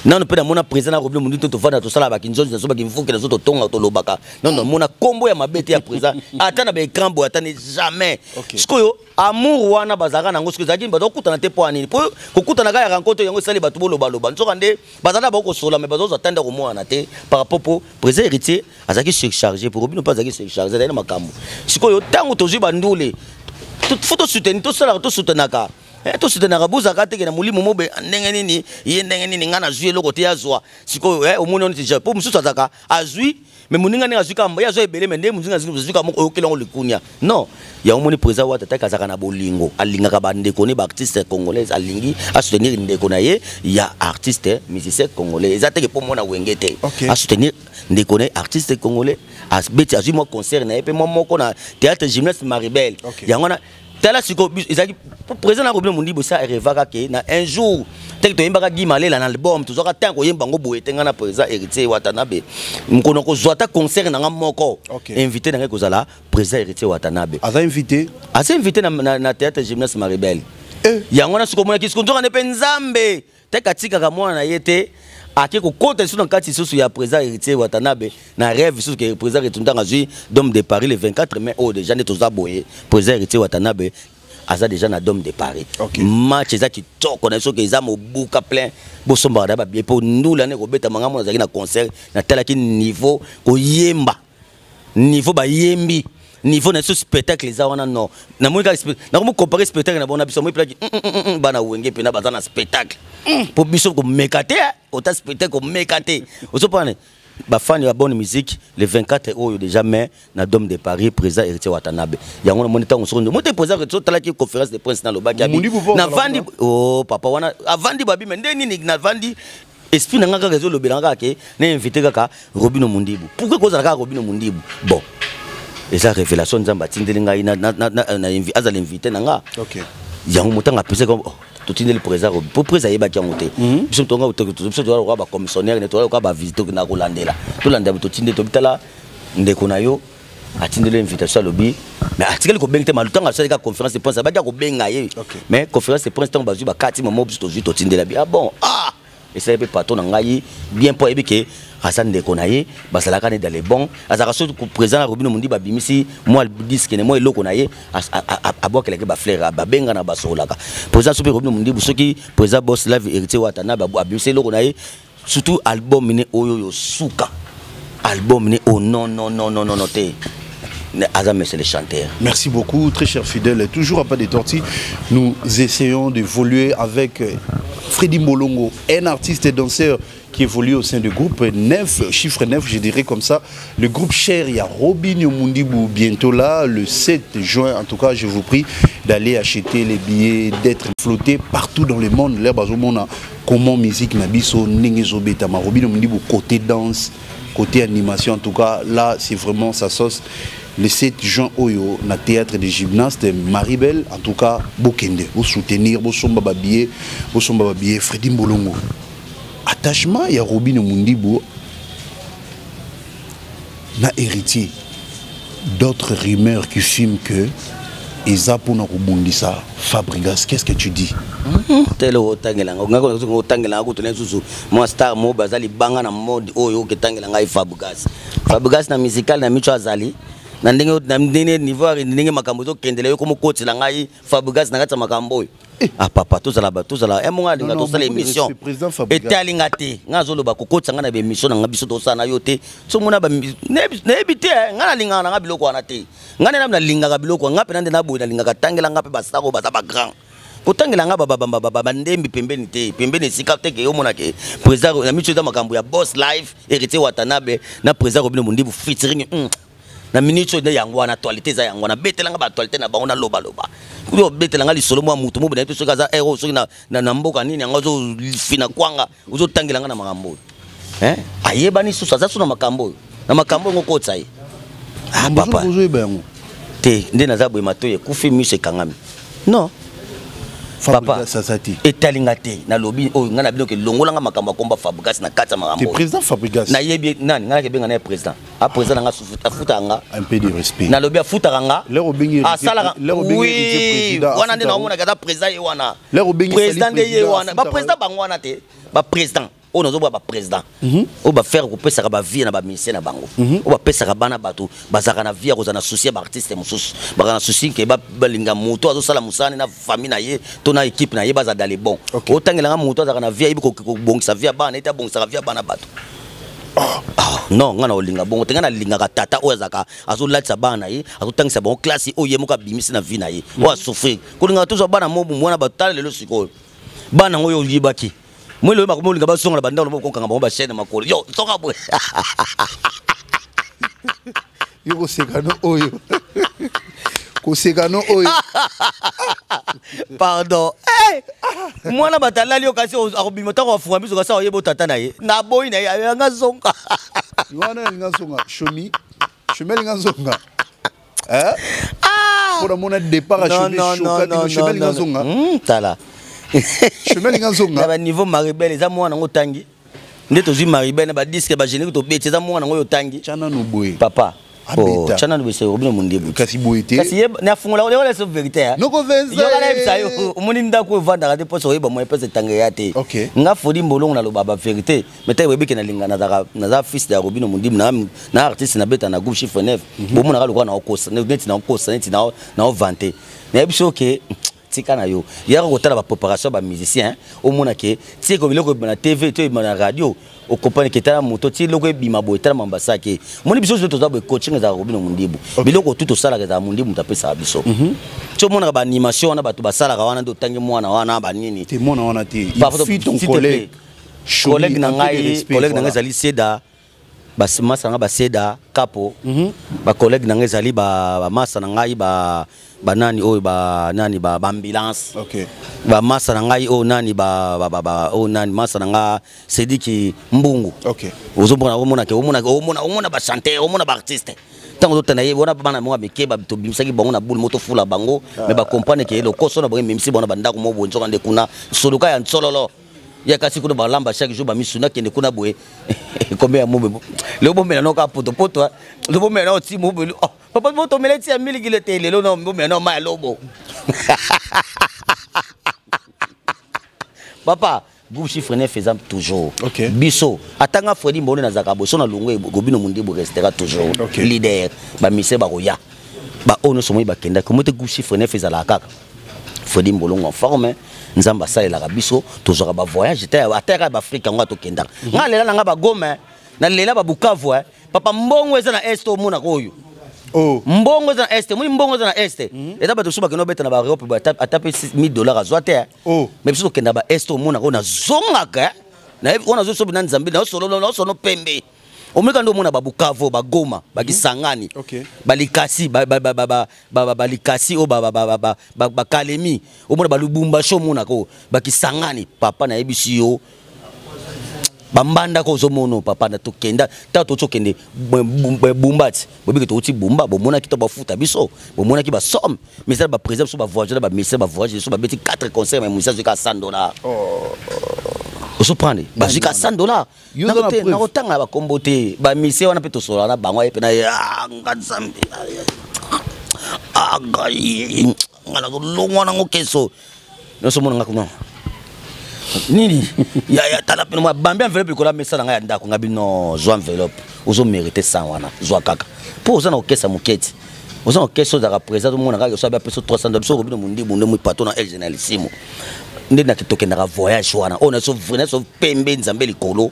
nano pe na mona président Robino Mundibu to fana to sala ba kinzonzi na so ba kimfuke na so to tonga to lobaka non mona kombo ya mabete ya président ata na ba écran bo ata ne jamais sikoyo amour wana bazaka nango sikoyo zaki bazo kutana te po anini po kokutana ka ya rencontre yango sali batu boloba loba nzoka nde bazana ba ko sola mais bazo attendre ko mona te par rapport au président héritier azaki surchargé pour Robino pas azaki surchargé na makambo sikoyo tango tozi bandule faut soutenir tout ça to soutenaka to soutenaka buzaka te na mulimo mobe ndenge nini ye ndenge nini ngana zui loko te yazwa sikoyo omoni on te po mususu azaka azui mais moninga nga zuka mba yazo ebele mais ndenge muzinga zuka moko okelongo likunya non ya omoni président wa tata kazaka na bolingo alingaka ba ndeko ne ba artiste congolais alingi a soutenir ndeko na ye ya artiste musicien congolais ezateke po mona wenge te a soutenir ndeko ne artiste congolais a beti azui mo concert na epe mo moko na théâtre gymnase Maribel yango na tala siko ezaki président na Robino Mundibu ça revaka ke na un jour tek to yembaka gimalela na album to zoka tango yemba ngo boye tenga na président héritier Watanabe mkono ko zwata concert na moko invité na ko zala président héritier Watanabe asa invité na théâtre gymnase Maribel yango na siko mona kisiko nzoka ne penzambe tek tika ka mwana na yete ake ko kota sur nkati susu ya président héritier Watanabe na rêve susu que président retundanga zui Dôme de Paris le 24 mai au déjà ne toza boye président héritier Watanabe aza déjà na Dôme de Paris match ezaki toko na soki eza mobuka plein bosomba da ba bien po ndula ne ko beta mangamo na zaki na concert na talaki niveau ko yemba niveau ba yembi niveau na ce spectacle eza wana non na moi na ko comparer spectacle na bona biso moi plaki bana wenge pe na bazana spectacle pour biso ko mekate autant spectacle ko mekate oso prendre ba fan ya bonne musique le 24 oyo déjà mai na Dôme de Paris président héritier Watanabe yango na moniteur on seconde monter président to talaki conférence de presse na lobaki na vandi oh papa wana avandi babi mais ndeni ni na vandi esprit na ngaka rezo lobelanga ke na invité kaka Robino Mundibu. Pourquoi cause la Robino Mundibu? Bon. Et ça révélation nzamba tindeli ngai na azali invité nanga. OK. Yango motanga pese comme tout tindeli président pour président yeba kiangote. Biso tonga biso toka ba commissionnaire ne toka ba visiter na kolandela. To landa to tinde to bitala ndeko na yo atindeli invitation lobby. Mais article ko bengte malutanga ça ka conférence de presse ba ko benga ye. Mais conférence de presse tant bazu ba kati momo biso to tindela bi. Ah bon. Ah. Et ça peut patron ngai bien pour ebike Hassan ndeko na ye basalaka ne dans les bons azaka so ko président Robino Mundibu babimisi moi disque ne moi eloko na ye abo keleke ba fleur ba benga na basolaka président so Robino Mundibu soki président boss live héritier watana ba abimisi eloko na ye surtout album ne oyo suka album ne oh non te Azam c'est le chanteur. Merci beaucoup, très cher fidèle. Toujours à pas de tortilles, nous essayons d'évoluer avec Freddy Mbolongo, un artiste et danseur qui évolue au sein du groupe 9, chiffre 9, je dirais comme ça. Le groupe cher, il y a Robino Mundibu bientôt là, le 7 juin. En tout cas, je vous prie d'aller acheter les billets, d'être flotté partout dans le monde. Là, comment musique Nabiso, Nengezobetama, Robino Mundibu, côté danse, côté animation. En tout cas, là, c'est vraiment sa sauce. Le 7 juin, Oyo, na théâtre des gymnastes, Maribel, en tout cas, Bokende, vous soutenir, vous sommes babier, Freddy Mbolongo. Attachement, il y a Robino Mundibu, na héritier. D'autres rumeurs qui filment que Eza pour nous rebondir Fabregas, qu'est-ce que tu dis? Telo tangelanga ngako tangelanga ko tone susu mo star mo bazali banga na mode oyo ke tangelanga Fabregas na musical na micho azali na ndenge niveau ndenge makambo zo kendele yo komo coach la ngai Fabregas na kata makambo ah papa tout ça emonga linga to sala émission etalinga te ngazo loba ko coach nga na be émission na ngabiso to sana yo te so mona ba nebite nga na linga na biloko wana te nga na linga ka biloko ngape na ndena boy na linga ka tangela ngape basako basaba grand kotangela nga baba ndembi pembeni te pembeni sika te ke yo mona ke président na micho za makambo ya boss live héritier Watanabe na président Robino Mundibu featuring na minute de yango na actualité za yango na betelanga ba actualité na bango na loba kuyo betelanga lisolo mwa mutu mo bena to soka za ero soki na mboka nini yango zo fina kwanga uzo tangelanga na makambo ayeba ni susa za suna makambo na makambo ngoko tsai ah papa te ndena za boy matoye kufi mise kangami non papa etalinga te na lobi o ngana bino ke longolanga makambo komba Fabregas na kata makambo te président Fabregas na yebi nani ngana ke benga na président a président nga futa nga un peu de respect na lobi futa nga le robingi asala oui wana de na mona ka président ye wana président de ye wana ba président bango wana te ba président on a ba président on va faire couper ça ba vie na ba ministère na bango on va pesa ka bana bato bazaka na vie ko za na souci ba artiste mususu ba na souci ke ba balinga moto azo sala musane na famille na ye to na équipe na ye baza dans les bons otangela nga moto azaka na vie ibi ko bongisa vie bana eta bongisa vie bana bato non ngana olinga bongo tenga na linga ka tata o azaka azo latsa bana ye azo tangisa bon classe o ye moka bimisi na vie na ye o souffrir ko linga to so bana mobu mwana batale lelo siko bana ngoyo yibaki moi le makomo linga ba songa la banda lo ko kanga ba chaîne makolo yo songa boy yo ko sekano oyo ko sekano oyo pardon mwana batala lio kasi akobimota ko afunga biso kasi oyebo tata na ye na boy na ye nga songa wana linga songa shomi linga songa pour mon départ à chemin linga songa tala chemin linga songa na niveau Maribel eza mwana ngo tangi ndeto zi Maribel na ba disque ba générique to beti eza mwana ngo yo tangi chana no boy papa chana no bese Robino Mundibu kasi boyete kasi na fungola ole ole so vérité no ko venza yo kana bisa yo omoni ndako vanda ka te poso yeba mo pese tanga ya te nga Fodi Mbolongo na lo baba vérité meta webeke na linga na za fils de Robino Mundibu na artiste na beta na groupe chiffre 9 bomo na ka lo na okosa neti na okosa neti na vanter na biso ke tika na yo yaka kotala ba préparation ba musicien au mona ke tie ko biloko na TV to na radio o compagnie ketala moto tie loko bima bo etala mambasa ke moni biso to za bo coaching za Robino Mundibu biloko tout sala za Mundibu mutapesa biso to mona ba animation na bato basala ka wana ndo tangi mwana wana ba nini te mona wana te il ton collègue na ngai zali seda masa nga ba seda kapo ba collègue na ngai zali ba masa na ngai ba banani o nani ba ambulance. OK. Ba masa na ngai o nani o nani masa na nga Sediki Mbungu. OK. Ozomona omona ba chanteur, omona ba artiste. Tant que tu as bana mo ameke ba to bimsaki bango na boule moto fula bango mais ba comprendre que le koso na bango même si bona banda ko mo bonzo kande kuna soluka ya nsololo ya kasi kuna ba lamba chaque jour ba misuna kende kuna boye combien ya mo le bo mena no ka poto le bo mena o ti mo papa mo to mele ti ya mili kile tele lo no bo mena ma lobo papa groupe chiffre 9 faisant toujours. Okay. Biso atanga Freddy Mbolo na zakabo so na longo gobino mundibu restera toujours. Okay. Leader ba mise ba roya ba ono somo ba kenda ko mote groupe chiffre 9 faisala kaka Freddy Mbolo en forme nzamba sala la biso toujours ba voyage te atera ba Afrique ngo to kenda nga lela nga ba Goma na lela ba Bukavu papa mbongo eza na est o mona koyo. Oh. Mbongo za este, muni mbongo za este. Eta ba tosuba keno beta na ba Europe ba atape $1000 azwate. Oh. Mais biso kenda ba este mona ko na zongaka. Na ona zo sobi na Nzambe na solo pembe. Omeka ndo mona ba Bukavu ba Goma ba Kisangani. OK. Ba Likasi ba Likasi o ba Kalemi. O mona ba Lubumbashi mona ko ba Kisangani papa na ebisi yo. Bambanda ko zomono papa na tokenda ta to tokende bumbati bobi to uti bumba bomona kita ba futa biso bomona ki ba somme mais ça ba président so ba voyage ba message ba voyage so ba beti 4 concerts mais message ka $100 o so prendre ba jusqu'à $100 na otanga ba kombote ba message wana peto sola na bangwa pe na ngatsambi agai ngala ko longwana ngokeso no so mona ngakuna nini ya tala pe no bambi enveloppe ko la message nga ya ndako ngabi no zo enveloppe ozo mériter ça wana zo kaka po oza na okesa muketi oza na okesa za representer mona ka so ba peso $300 so ko bino mundi munde mu pato na El Generalissimo ndé na kitoke na voyage wana on a so vraiment so pembe Nzambe likolo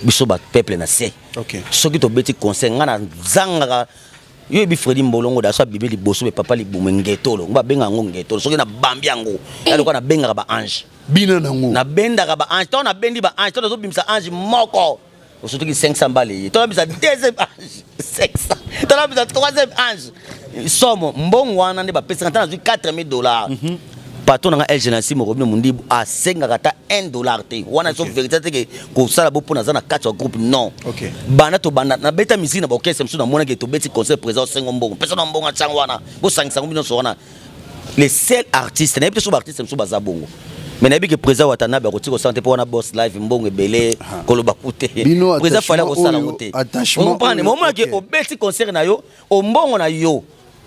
biso ba peuple na se. OK. Soki to beti conseil nga na zanga yo bi Freddy Mbolongo da so bibeli boso be papa li bumengetolo ngba benga ngo ngetolo soki na bambi yango ya lokwa na benga ba ange bina nango na benda ka ba ange to na bendi ba ange to zo bimisa ange moko surtout ki 500 balles to na bisa deuxième ange 600 to na bisa troisième ange somo mbongo wana ndi ba pesa na $4000 pato na El Generalissimo ko bino mundi a senga kata $1 te wana so vérité te ke ko sala bo pona za na 4 groupe non. OK. Bana to bana na beta misina ba okese msu na mona ke to beti conseil président sengo mbongo pesa na mbongo chang wana bo sangisa bino so wana les seuls artistes na beta so artiste msu baza bongo mais na bi ke président watana ba ko tiko santé po wana boss live mbongo belé koloba kute président fala ko sala ngote on prend mo mona ke o beti concert na yo o mbongo na yo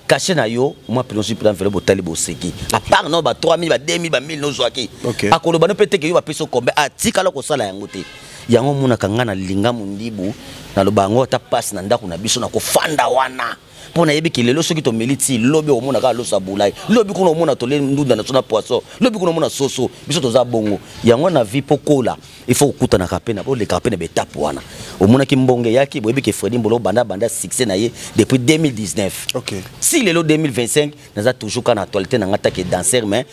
caché na yo moi pe no suis plan faire botali boseki à part non ba 3000 ba 2000 ba 1000 no zwaki akoloba no pete ke yo ba peso kombe atika loko sala yango te yango muna kanga na linga mundibu na lobango ta passe na ndako na biso na ko fanda wana pona yebi ke lelo soki to meliti lobi o muna ka losa bulai lobi kuno muna to le ndunda na sona poisson lobi kuno muna soso biso to za bongo yango na vie pokola il faut kuta na kapena bo le kapena betape wana o muna ki mbonge yaki bo yebi ke Freddy Mbolo banda succès na ye depuis 2019. OK. Si lelo 2025 naza toujours kana actualité na ngata ke danseur mais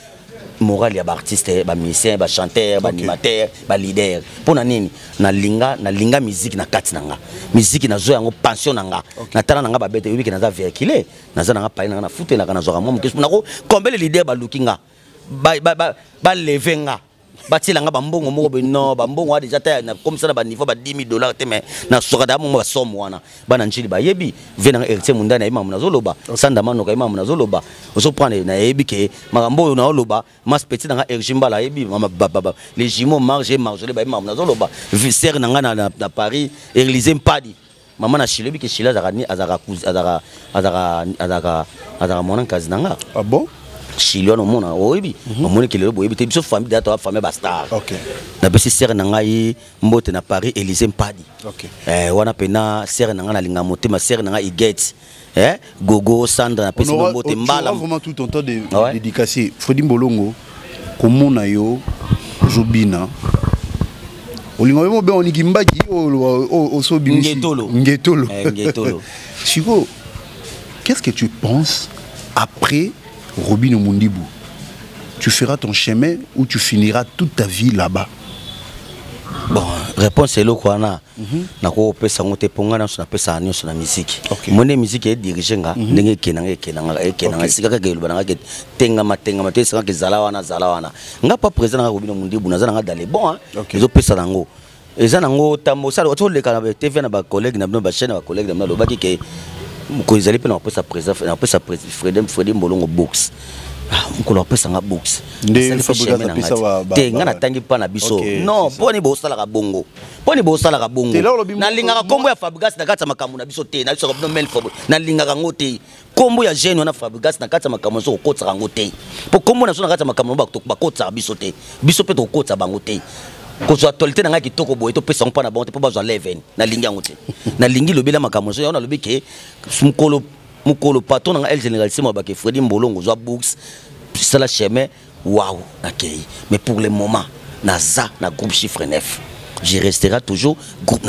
moral ya ba artiste ba musicien ba chanteur ba animateur ba leader pona nini na linga musique na kati nanga musique na zo yango pension nanga na tala nanga ba bete wiki naza véhiculer naza nanga pa na futé na kana zo ka mo mkesu nako combien les leaders ba lookinga ba levenga batila nga bambongo moko be no bambongo a déjà ta na comme ça na ba niveau ba $10,000 te mais na sokada mo ba somme wana bana njili ba yebi vena RT mundana imamu na zoloba sanda mano ka imamu na zoloba oso prendre na yebi ke makambo na oloba mas petit na RG la yebi mama baba les jumeaux marge ba imamu na zoloba visser na nga na Paris Élysée Mpadi mama na Chile bi ke Chile azaka mona kazi nanga. Ah bon? Chilio no mona oibi omoni kelelo boyebi te biso famille data famille ba star. OK. Na besi sere na ngai mbote na Paris Élysée Mpadi. OK. Wana pena sere na nga na linga motema sere na nga Iget. Gogo Sandra na pesi mbote mbala. On va vraiment tout ton temps de dédicacer Freddy Mbolongo komona yo Zobina. Olingo mo be oniki mbaki o so bimisi ngetolo. Chico, qu'est-ce que tu penses après Robino Mundibu? Tu feras ton chemin ou tu finiras toute ta vie là-bas? Bon, réponse est là quoi na. Na ko pesa ngote ponga na so na pesa anyo so na musique. Mone musique est dirigé nga ndenge kenanga sika ka gelo bana ka tenga matenga sika ke zalawana. Nga pas présent na Robino Mundibu na zana nga dans les bons hein. Ils ont pesa nango. Eza nango tambo ça to le kana TV na ba collègue na ba chaîne ba collègue na lo ba ki ke ko izali pe na pesa présent na pesa Fredy Mbolongo box. Mukolo pesa nga box. Nde Fabregas pesa wa te nga na tangi pa na biso. Non, poni bo sala ka bongo. Poni bo sala ka bongo. Na linga ka kombo ya Fabregas na kata makamu na biso te. Na biso ko mel fobo. Na linga ka ngote. Kombo ya jeune na Fabregas na kata makamu so ko kotsa ngote. Po kombo na so na kata makamu ba kotsa biso te. Biso pe to kotsa bangote. Ko zo actualité na nga kitoko boye to pesa mpa na bonte po ba zo 11 na linga ngote. Na lingi lobela makamu so ya na lobike mukolo patron na El Généralissimo ba ke Fredy Mbolongo zo books ça la chemin waouh akei mais pour le moment naza na groupe chiffre 9 je resterai toujours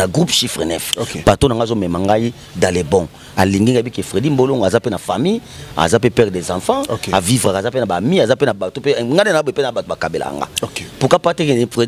groupe chiffre 9 patron nga zo memangai dans les bons alingi ngabi ke Fredy Mbolongo azape na famille azape père des enfants à vivre azape na ba mi azape na ba to pe ngane na be na ba kabelanga pourquoi pas te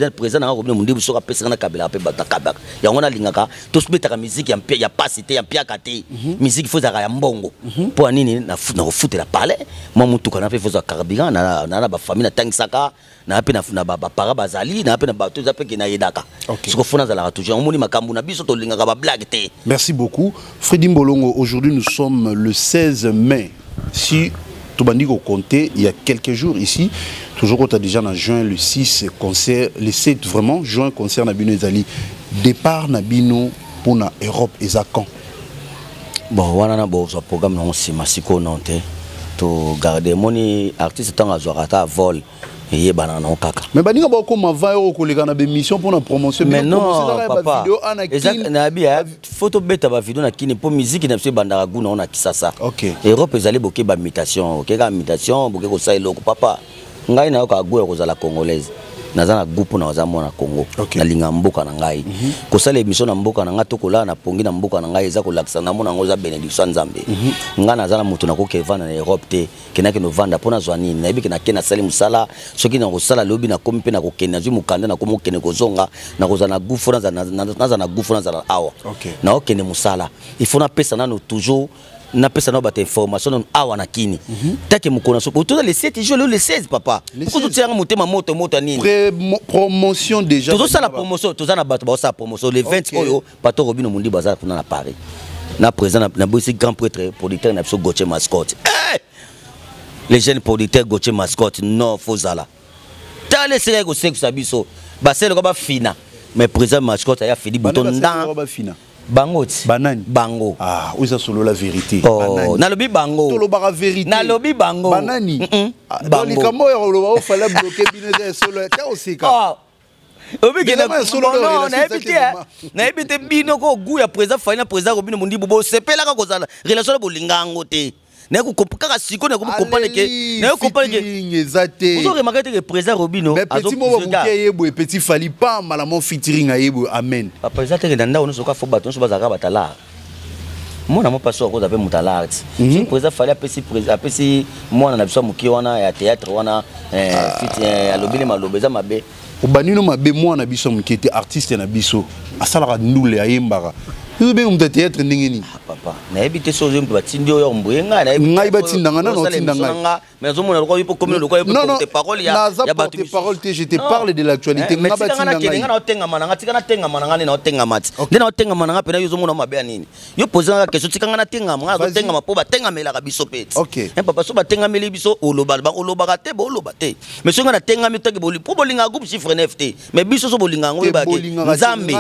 président na Robino Mundibu so ka pesa na kabela pe ba kabaka ya ngona lingaka to subeta musique ya pasité ya piaka te musique faut ya mbongo pour nini na foot la parler moi mutu kana pe faut za carburant na ba famille na tangisaka na pe na ba para bazali na pe na ba to za pe ki na yedaka siko fona za la toujours omoni makambu na biso to lingaka ba blague te. Merci beaucoup Fredy Mbolongo. Aujourd'hui nous sommes le 16 mai. Si Tobandiko comptait il y a quelques jours ici, toujours quand tu as déjà en juin le 6 concert, le 7 vraiment juin concert Nabino Ezali. Départ Nabino pour la Europe et Zakan. Bon, voilà na bon programme non si masiko non te. To garder moni artiste tant à vol. Mais baninga ba ko ma va euro ko leka na be mission pour la promotion. Mais non papa exact na bia photo beta ba vidéo na kini pour musique na biso bandara guna on a kisasa. Europe ezali boke ba imitation, OK ka imitation boke ko sa eloko papa. Ngai na ka goya ko zala congolaise. Nazana groupe na wazamona Congo na linga mboka na ngai ko sala émission na mboka na nga to kola na pongi na mboka na ngai eza ko lakisa na mona ngoza benediction nzambe nga nazana mutu na ko kevana na Europe te kenake no vanda pona zwani na ibiki na kena sali musala soki na ko sala lobi na kompe na ko kena zu mukanda na ko mokene ko zonga na ko zana gufu na zana gufu na zana awa na okene musala il faut na pesa na no toujours na pesa na ba information awa na kini take mukona so autour les 7 jours le 16 papa ko to tianga mutema moto nini promotion déjà tout ça la promotion tout ça na bato ba ça promotion le 20 oyo pato Robino Mundibu bazar pour na Paris na présent na bosi grand prêtre producteur na biso Gauthier Mascotte les jeunes producteurs Gauthier Mascotte non fozala tale sere ko sek sabiso ba sele ko ba fina mais présent Mascotte ya Philippe Bouton Bangoti banani bango où ça solo la vérité banani na lobi bango to lo ba vérité na lobi bango banani bango kamo ya lo ba fala bloquer bineza solo ka osika obi ke na ebite bino ko gu ya président final président Robino Mundibu bo sepela ka kozala relation bolingango te na ko kaka siko na ko comprendre ke na ko comprendre ke exacté vous aurez remarqué que président Robino petit mo ba yebo petit fali pas malamon featuring ayebo amen président te ndanda ono soka fo bato so bazaka batala mona mo paso ko zape mutala art si président fali apesi mona na biso muki wana ya théâtre wana fit alobile malobeza mabe obanino mabe mwana biso muki te artiste na biso asala ndule ayembaka tu bien me théâtre ndingeni papa na ebite so zembe batindi oyo mbuyenga na ngai batindanga na otindanga mais zo mona ko yipo comme le ko yipo porte parole ya bato parole te je te parle de l'actualité nga batindanga nga na otenga mananga tika na tenga mananga ni na otenga mati ndena otenga mananga pena yo zo mona mabe nini yo poser nga question tika nga na tenga nga zo tenga mapo batenga mela ka biso peti papa so batenga meli biso oloba oloba te bo oloba te mais so nga na tenga mi teke boli po bolinga groupe chiffre 9 te mais biso so bolinga ngo ba ke nzambe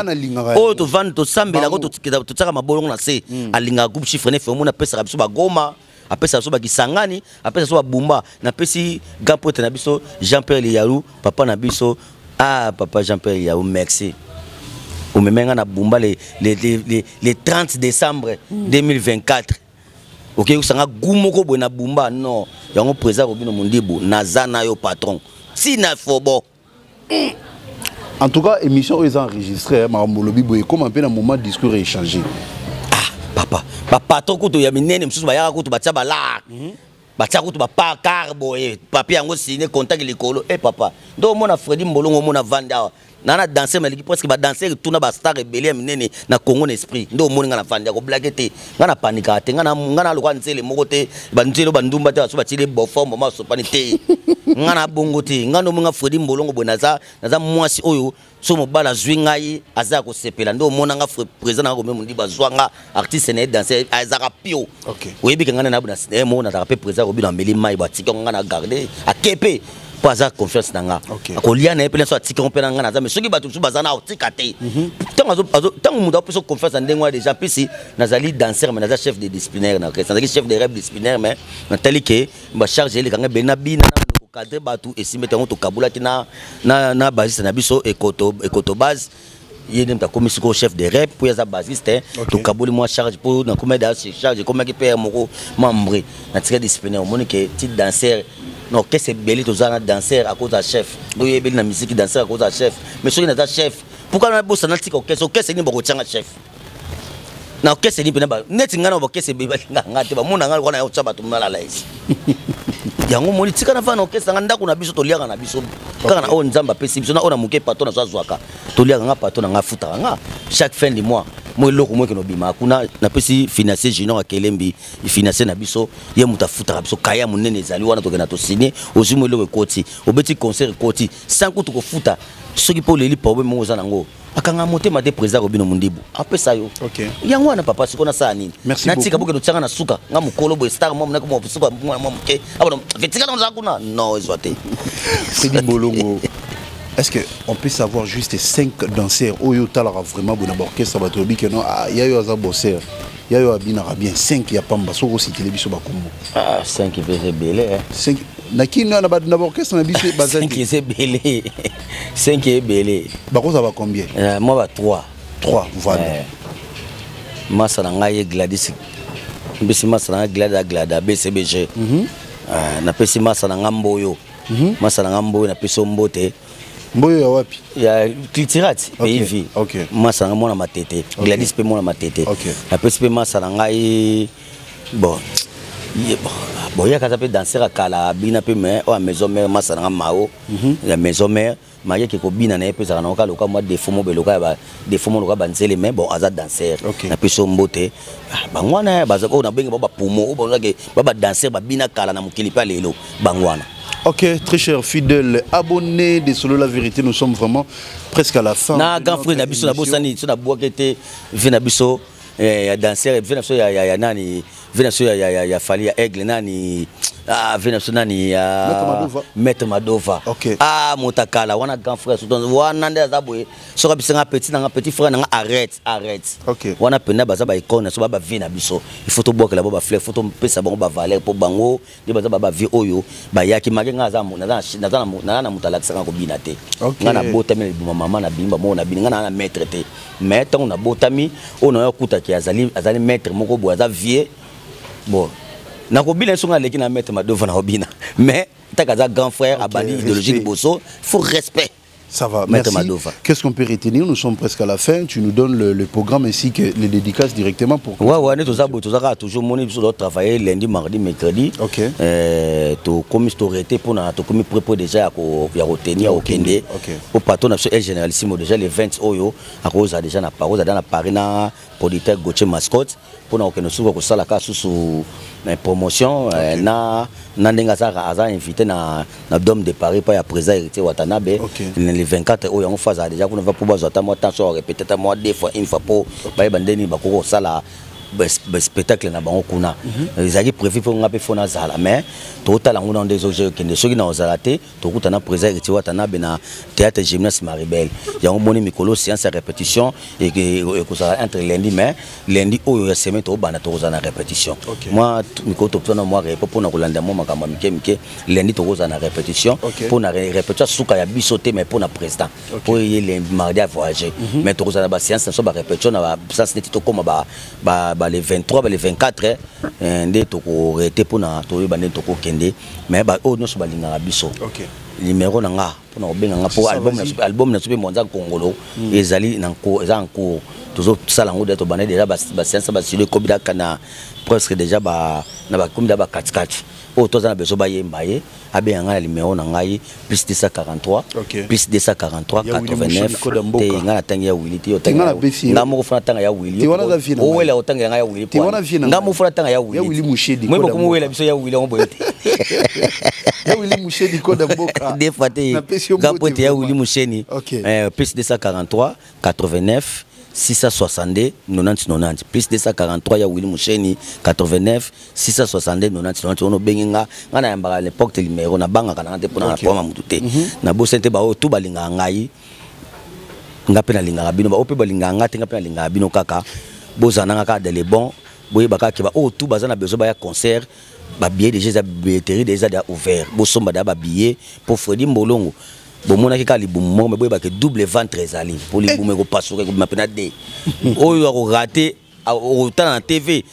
o to vendre to sambela ko to tsaka mabolongo na se alinga groupe chiffre 9 omona pesa biso ba Goma apesa so ba Kisangani apesa so ba Bumba na pesi grand pote na biso Jean-Pierre Liyaou papa na biso papa Jean-Pierre Liyaou merci omemenga na Bumba le 30 décembre 2024 OK usanga gumoko bo na Bumba non yango président Robino Mundibu nazana yo patron sina fobo. En tout cas, l'émission est enregistrée. Comment un peu dans le moment de discours échangé. Papa, patron kuto ya minene msusu ba yaka kuto batia ba la. Batia kuto ba pa carbo papier yango signé contact likolo. Papa. Donc mona Fredy Mbolongo mona vanda. nana danser mais l'équipe presque ba danser tout na ba star rebelle minene na Congo n'esprit ndo moni nga na fanda ko blaguete nga na panika te nga na lokwa nzele moko te ba nzelo ba ndumba te so ba tile bo forme ma so panite nga na bongo te nga no nga Fredi Mbolongo bonaza naza mwasi oyo so mobala zwingai aza ko sepela ndo mona nga président na ko même ndi bazwanga artiste ne danser azaka pio oyebi nga na buna mo na ta pe président ko bi na meli mai ba tika nga na garder akepe pas à confiance dans nga akolia na epele so atika on pe nga na za mais soki batu so bazana otika te tant muda pe so confiance en dengo déjà pisi nazali danseur mais naza chef de disciplinaire na nazali chef de rêve disciplinaire mais na tali ke ba charger le kanga bena bina na cadre batu esime tango to kabula tina na basiste na biso ekoto base yénem ta comme chef de rep pour ya basiste to kabuli moi charge pour na comme da charge comme qui père moko membre na tika disciplinaire monique petit danseur non qu'est-ce que belé to zana danseur à cause de chef do yebeli na musique danseur à cause de chef mais soki na chef pourquoi na bossa na tika qu'est-ce ni boko tanga chef na qu'est-ce ni pena ba net ngana ba qu'est-ce be ba ngate ba mona ngana kona ya utsa batu mala laisi yango moni tika na fana okesa ndako na biso to liaka na biso kaka na o nzamba pesi biso na ona muke pato na zwaka to liaka nga pato na nga futa nga chaque fin du mois moi loko moi ke no bima kuna na pesi financier junior akelembi financier na biso ye muta futa biso kaya munene ezali wana to ke na to signer ozi moi loko koti obeti concert koti sans ko to ko futa soki po leli problème mo za nango akanga motema de président Robino Mundibu apesa yo yango wana papa sikona sa nini natika boke totanga na suka nga mukolo bo star mom na ko mo suka mwana moke abona vetika na zakuna non ezwate Fredi Mbolongo. Est-ce qu'on peut savoir juste 5 danseurs Oyo talara vraiment bon orchestre batobi que non ah ya yo aza bosser ya yo abina bien 5 ya pamba soko sikile biso bakumbu 5 veut belé 5 na kino na ba orchestre na biso bazaki 5 c'est belé 5 est belé bakoza ba combien moi ba 3 voilà masa na ngai Gladys bisi masa na glada BCBG na pesi masa na ngamboyo masa na ngamboyo na pesi mbote mboyo ya wapi ya Clitirati pays masa na mona matete Gladys pe mona matete na pesi pe masa na ngai bon ya kaza pe danser kala bina pe mais o maison mère masa na mao ya maison mère maye ke ko bina na pe za na ka loka moi défaut beloka ba défaut loka banzele mais bon aza danser na pe so mbote bangwana baza ko na benga baba pumo ba ke baba danser ba bina kala na mukili pa lelo bangwana. Ok, très cher fidèle abonné de Solo la vérité, nous sommes vraiment presque à la fin. Na grand frère na biso na bosani so na boakete vina biso ya danser vina so ya nani vina so ya fali ya aigle nani vina so nani ya Maître Madova motakala wana grand frère so wana nda zabwe so ka bisenga petit frère nga arrête wana pena baza ba icône so ba vina biso il faut to boakela ba fleur faut to pesa bango ba valeur po bango de baza ba vie oyo ba yaki makenga za na mutalakisa ko bina te nga na botami mama na bimba mo na bina nga na maître te mais tant na botami ona yakuta ki azali maître moko bo aza vie bon na ko bina songa leki na Maître Madova na obina mais takaza grand frère abandi idéologie bosso faut respect. Ça va, merci. Qu'est-ce qu'on peut retenir? Nous sommes presque à la fin. Tu nous donnes le programme ainsi que les dédicaces directement pour... Ouais, nous avons toujours mon épisode travailler lundi, mardi, mercredi. Ok. Tu comme historité pour nous préparer déjà à retenir au Kende. Au patron national généralissimo déjà les 20 oyo à cause déjà na parole dans la Parina producteur Gauthier Mascotte pour nous que nous souvent que ça la casse sous promotion na ndenga ça a invité na dôme de Paris pas ya président héritier Watanabe les 24 oyo on fait déjà qu'on va pouvoir zoter moi temps sur répéter moi deux fois une fois pour ba bandeni ba ko sala spectacle na bango kuna ezali prévu pour ngape fona zala mais total ngona on des objets que ne soki na ozalate to kutana président héritier Watanabe na théâtre gymnase Maribel ya on moni mikolo séance à répétition et que ça entre lundi mais lundi oyo ya semaine to bana to na répétition moi mikolo to tona moi pour na kolanda moi makamba mike lundi to na répétition pour na répétition suka ya bisoté mais pour na président pour le mardi à voyager mais to na ba séance so ba répétition na séance neti to koma ba les 23 les 24 ndé to ko rete pour na to ba ndé to ko kende mais ba o no so ba linga biso numéro na nga pour na benga nga pour album na sobe monza Kongolo ezali na ko eza en cours toujours sala ngo de to bané déjà ba séance ba silo kobida kana presque déjà ba na ba komida ba 4 o to za beso ba yemba ye abe nga numéro na ngai plus 243 plus 243 89 te nga tanga ya Willy ti otanga nga mo fana tanga ya Willy o wela otanga nga ya Willy nga mo fana tanga ya Willy Mushedi moi mo wela biso ya Willy on boyote ya Willy Mushedi koda mboka des fois te ga pote ya Willy Mushedi plus 243 89 662 90 90 plus 243 ya Willy Musheni 89 662 90 90 ono benginga ngana yambaka l'époque te numéro na banga kana te pona poma mutute na bosente ba o tu balinga ngai ngape na linga bino ba ope balinga ngate ngape na linga bino kaka bozana ngaka de les bons boye baka ke ba o tu bazana bezo ba ya concert ba billet déjà billetterie déjà ouvert bosomba da ba billet pour Freddy Mbolongo bomona ki kali bumo me boye ba ke double ventre ezali pour les bumo ko pasuka ko mapena de oyo ko rater au temps na TV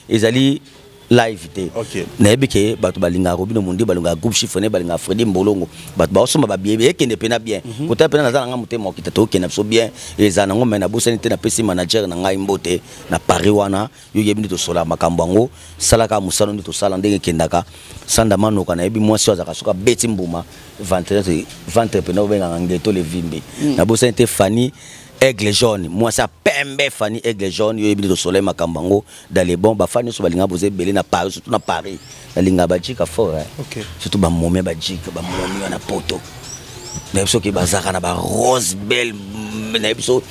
ezali live te na ebike bato balinga robino mundi balinga groupe chiffone balinga Freddy Mbolongo bato ba osoma ba bien ekende pena bien kota pena na nga mutema okita to okena so bien ezana ngoma na bosani te na pesi manager na ngai mbote na Paris wana yo yebi to sola makambo ngo salaka musano ndi to sala ndenge kendaka sanda manoka na ebi mwasi azaka soka beti mbuma ventre pena obenga ngeto le vimbi na bosani te Fanny Aigle jaune, moi ça pembe Fanny Aigle jaune, yo yebi to soleil makambango dans les bons ba Fanny so balinga boze belé na Paris, surtout na Paris. Na linga ba jika fort hein. Surtout ba momé ba jika, ba momé na poto. Na biso ki bazaka na ba rose belle na biso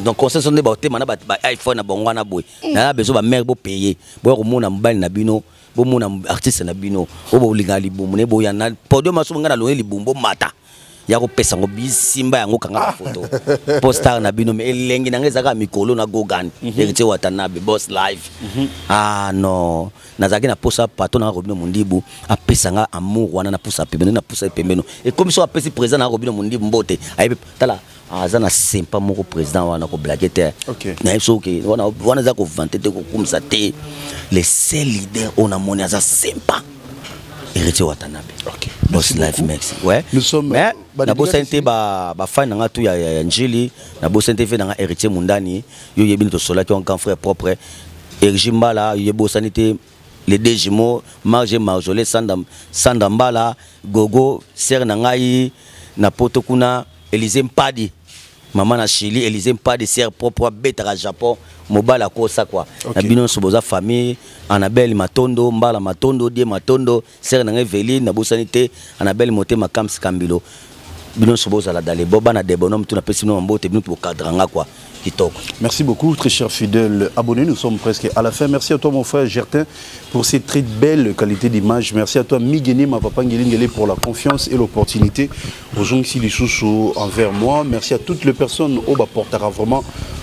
donc concession de ba tema na ba iPhone na bongo na boy. Na beso ba mère bo payer. Bo ko mona mbali na bino, bo mona artiste na bino, bo linga libumu ne bo ya na podium aso ngana lo libumbo mata. Yako pesa ngo bisimba yango kanga photo poster na bino me elengi na ngezaka mikolo na gogan yerite watanabe boss live ah non nazaki na posa pato na Robino Mundibu apesa nga amour wana na posa pembeno na posa pembeno et comme so apesi président na Robino Mundibu mbote ayibe tala azana sempa moko président wana ko blagueter na yeso ke wana za ko vanter te ko kumsa te les seuls leaders on a moni aza sempa Héritier Watanabe. Boss Life Max. Ouais. Nous sommes na bosente ba fan nga tu ya Njili, na bosente fe nga Héritier Mundani, yo yebi to sola ki on grand frère propre. Erigi Mbala, yo bosanité les deux jumeaux, Marge Marjolé Sanda Mbala, Gogo, Ser na ngai na Potokuna, Élysée Mpadi. Maman na Chili, Élysée Mpadi, Ser propre beta Japon. Mobala kosa kwa na bino soboza famille Annabelle Matondo Mbala Matondo Die Matondo Ser na Eveline na bosanité Annabelle Motema Kamsi Kambilo bino soboza la dale boba na debonom tu na pesi no mbote bino to cadranga kwa kitoko. Merci beaucoup très cher fidèle abonné, nous sommes presque à la fin. Merci à toi mon frère Gertin pour ces très belles qualités d'image. Merci à toi Migeni ma papa Ngilingele pour la confiance et l'opportunité aux gens qui les sous envers moi. Merci à toutes les personnes au bas portera vraiment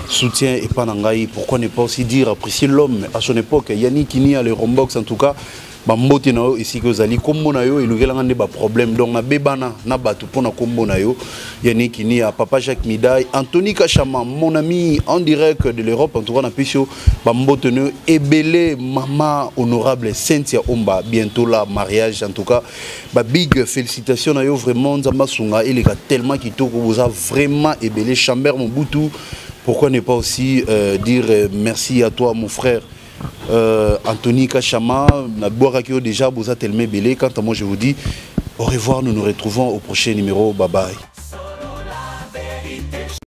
soutien et pas nangai. Pourquoi ne pas aussi dire apprécier l'homme à son époque. Yannick Kini à le Rombox en tout cas. Bambote na yo ici que zali kombo na yo elukela ngande ba problème donc na bebana na batu pona kombo na yo Yannick Kini à papa Jacques Midai Anthony Kachama mon ami en direct de l'Europe en tout cas na pisio bambote no ebele maman honorable Cynthia Omba bientôt la mariage en tout cas ba big félicitations na yo vraiment nzamba sunga il est tellement kitoko vous a vraiment ebele Chambert Mobutu. Pourquoi ne pas aussi dire merci à toi mon frère Anthony Kachama, déjà vous a tellement belé. Quant à moi je vous dis au revoir, nous nous retrouvons au prochain numéro, bye bye.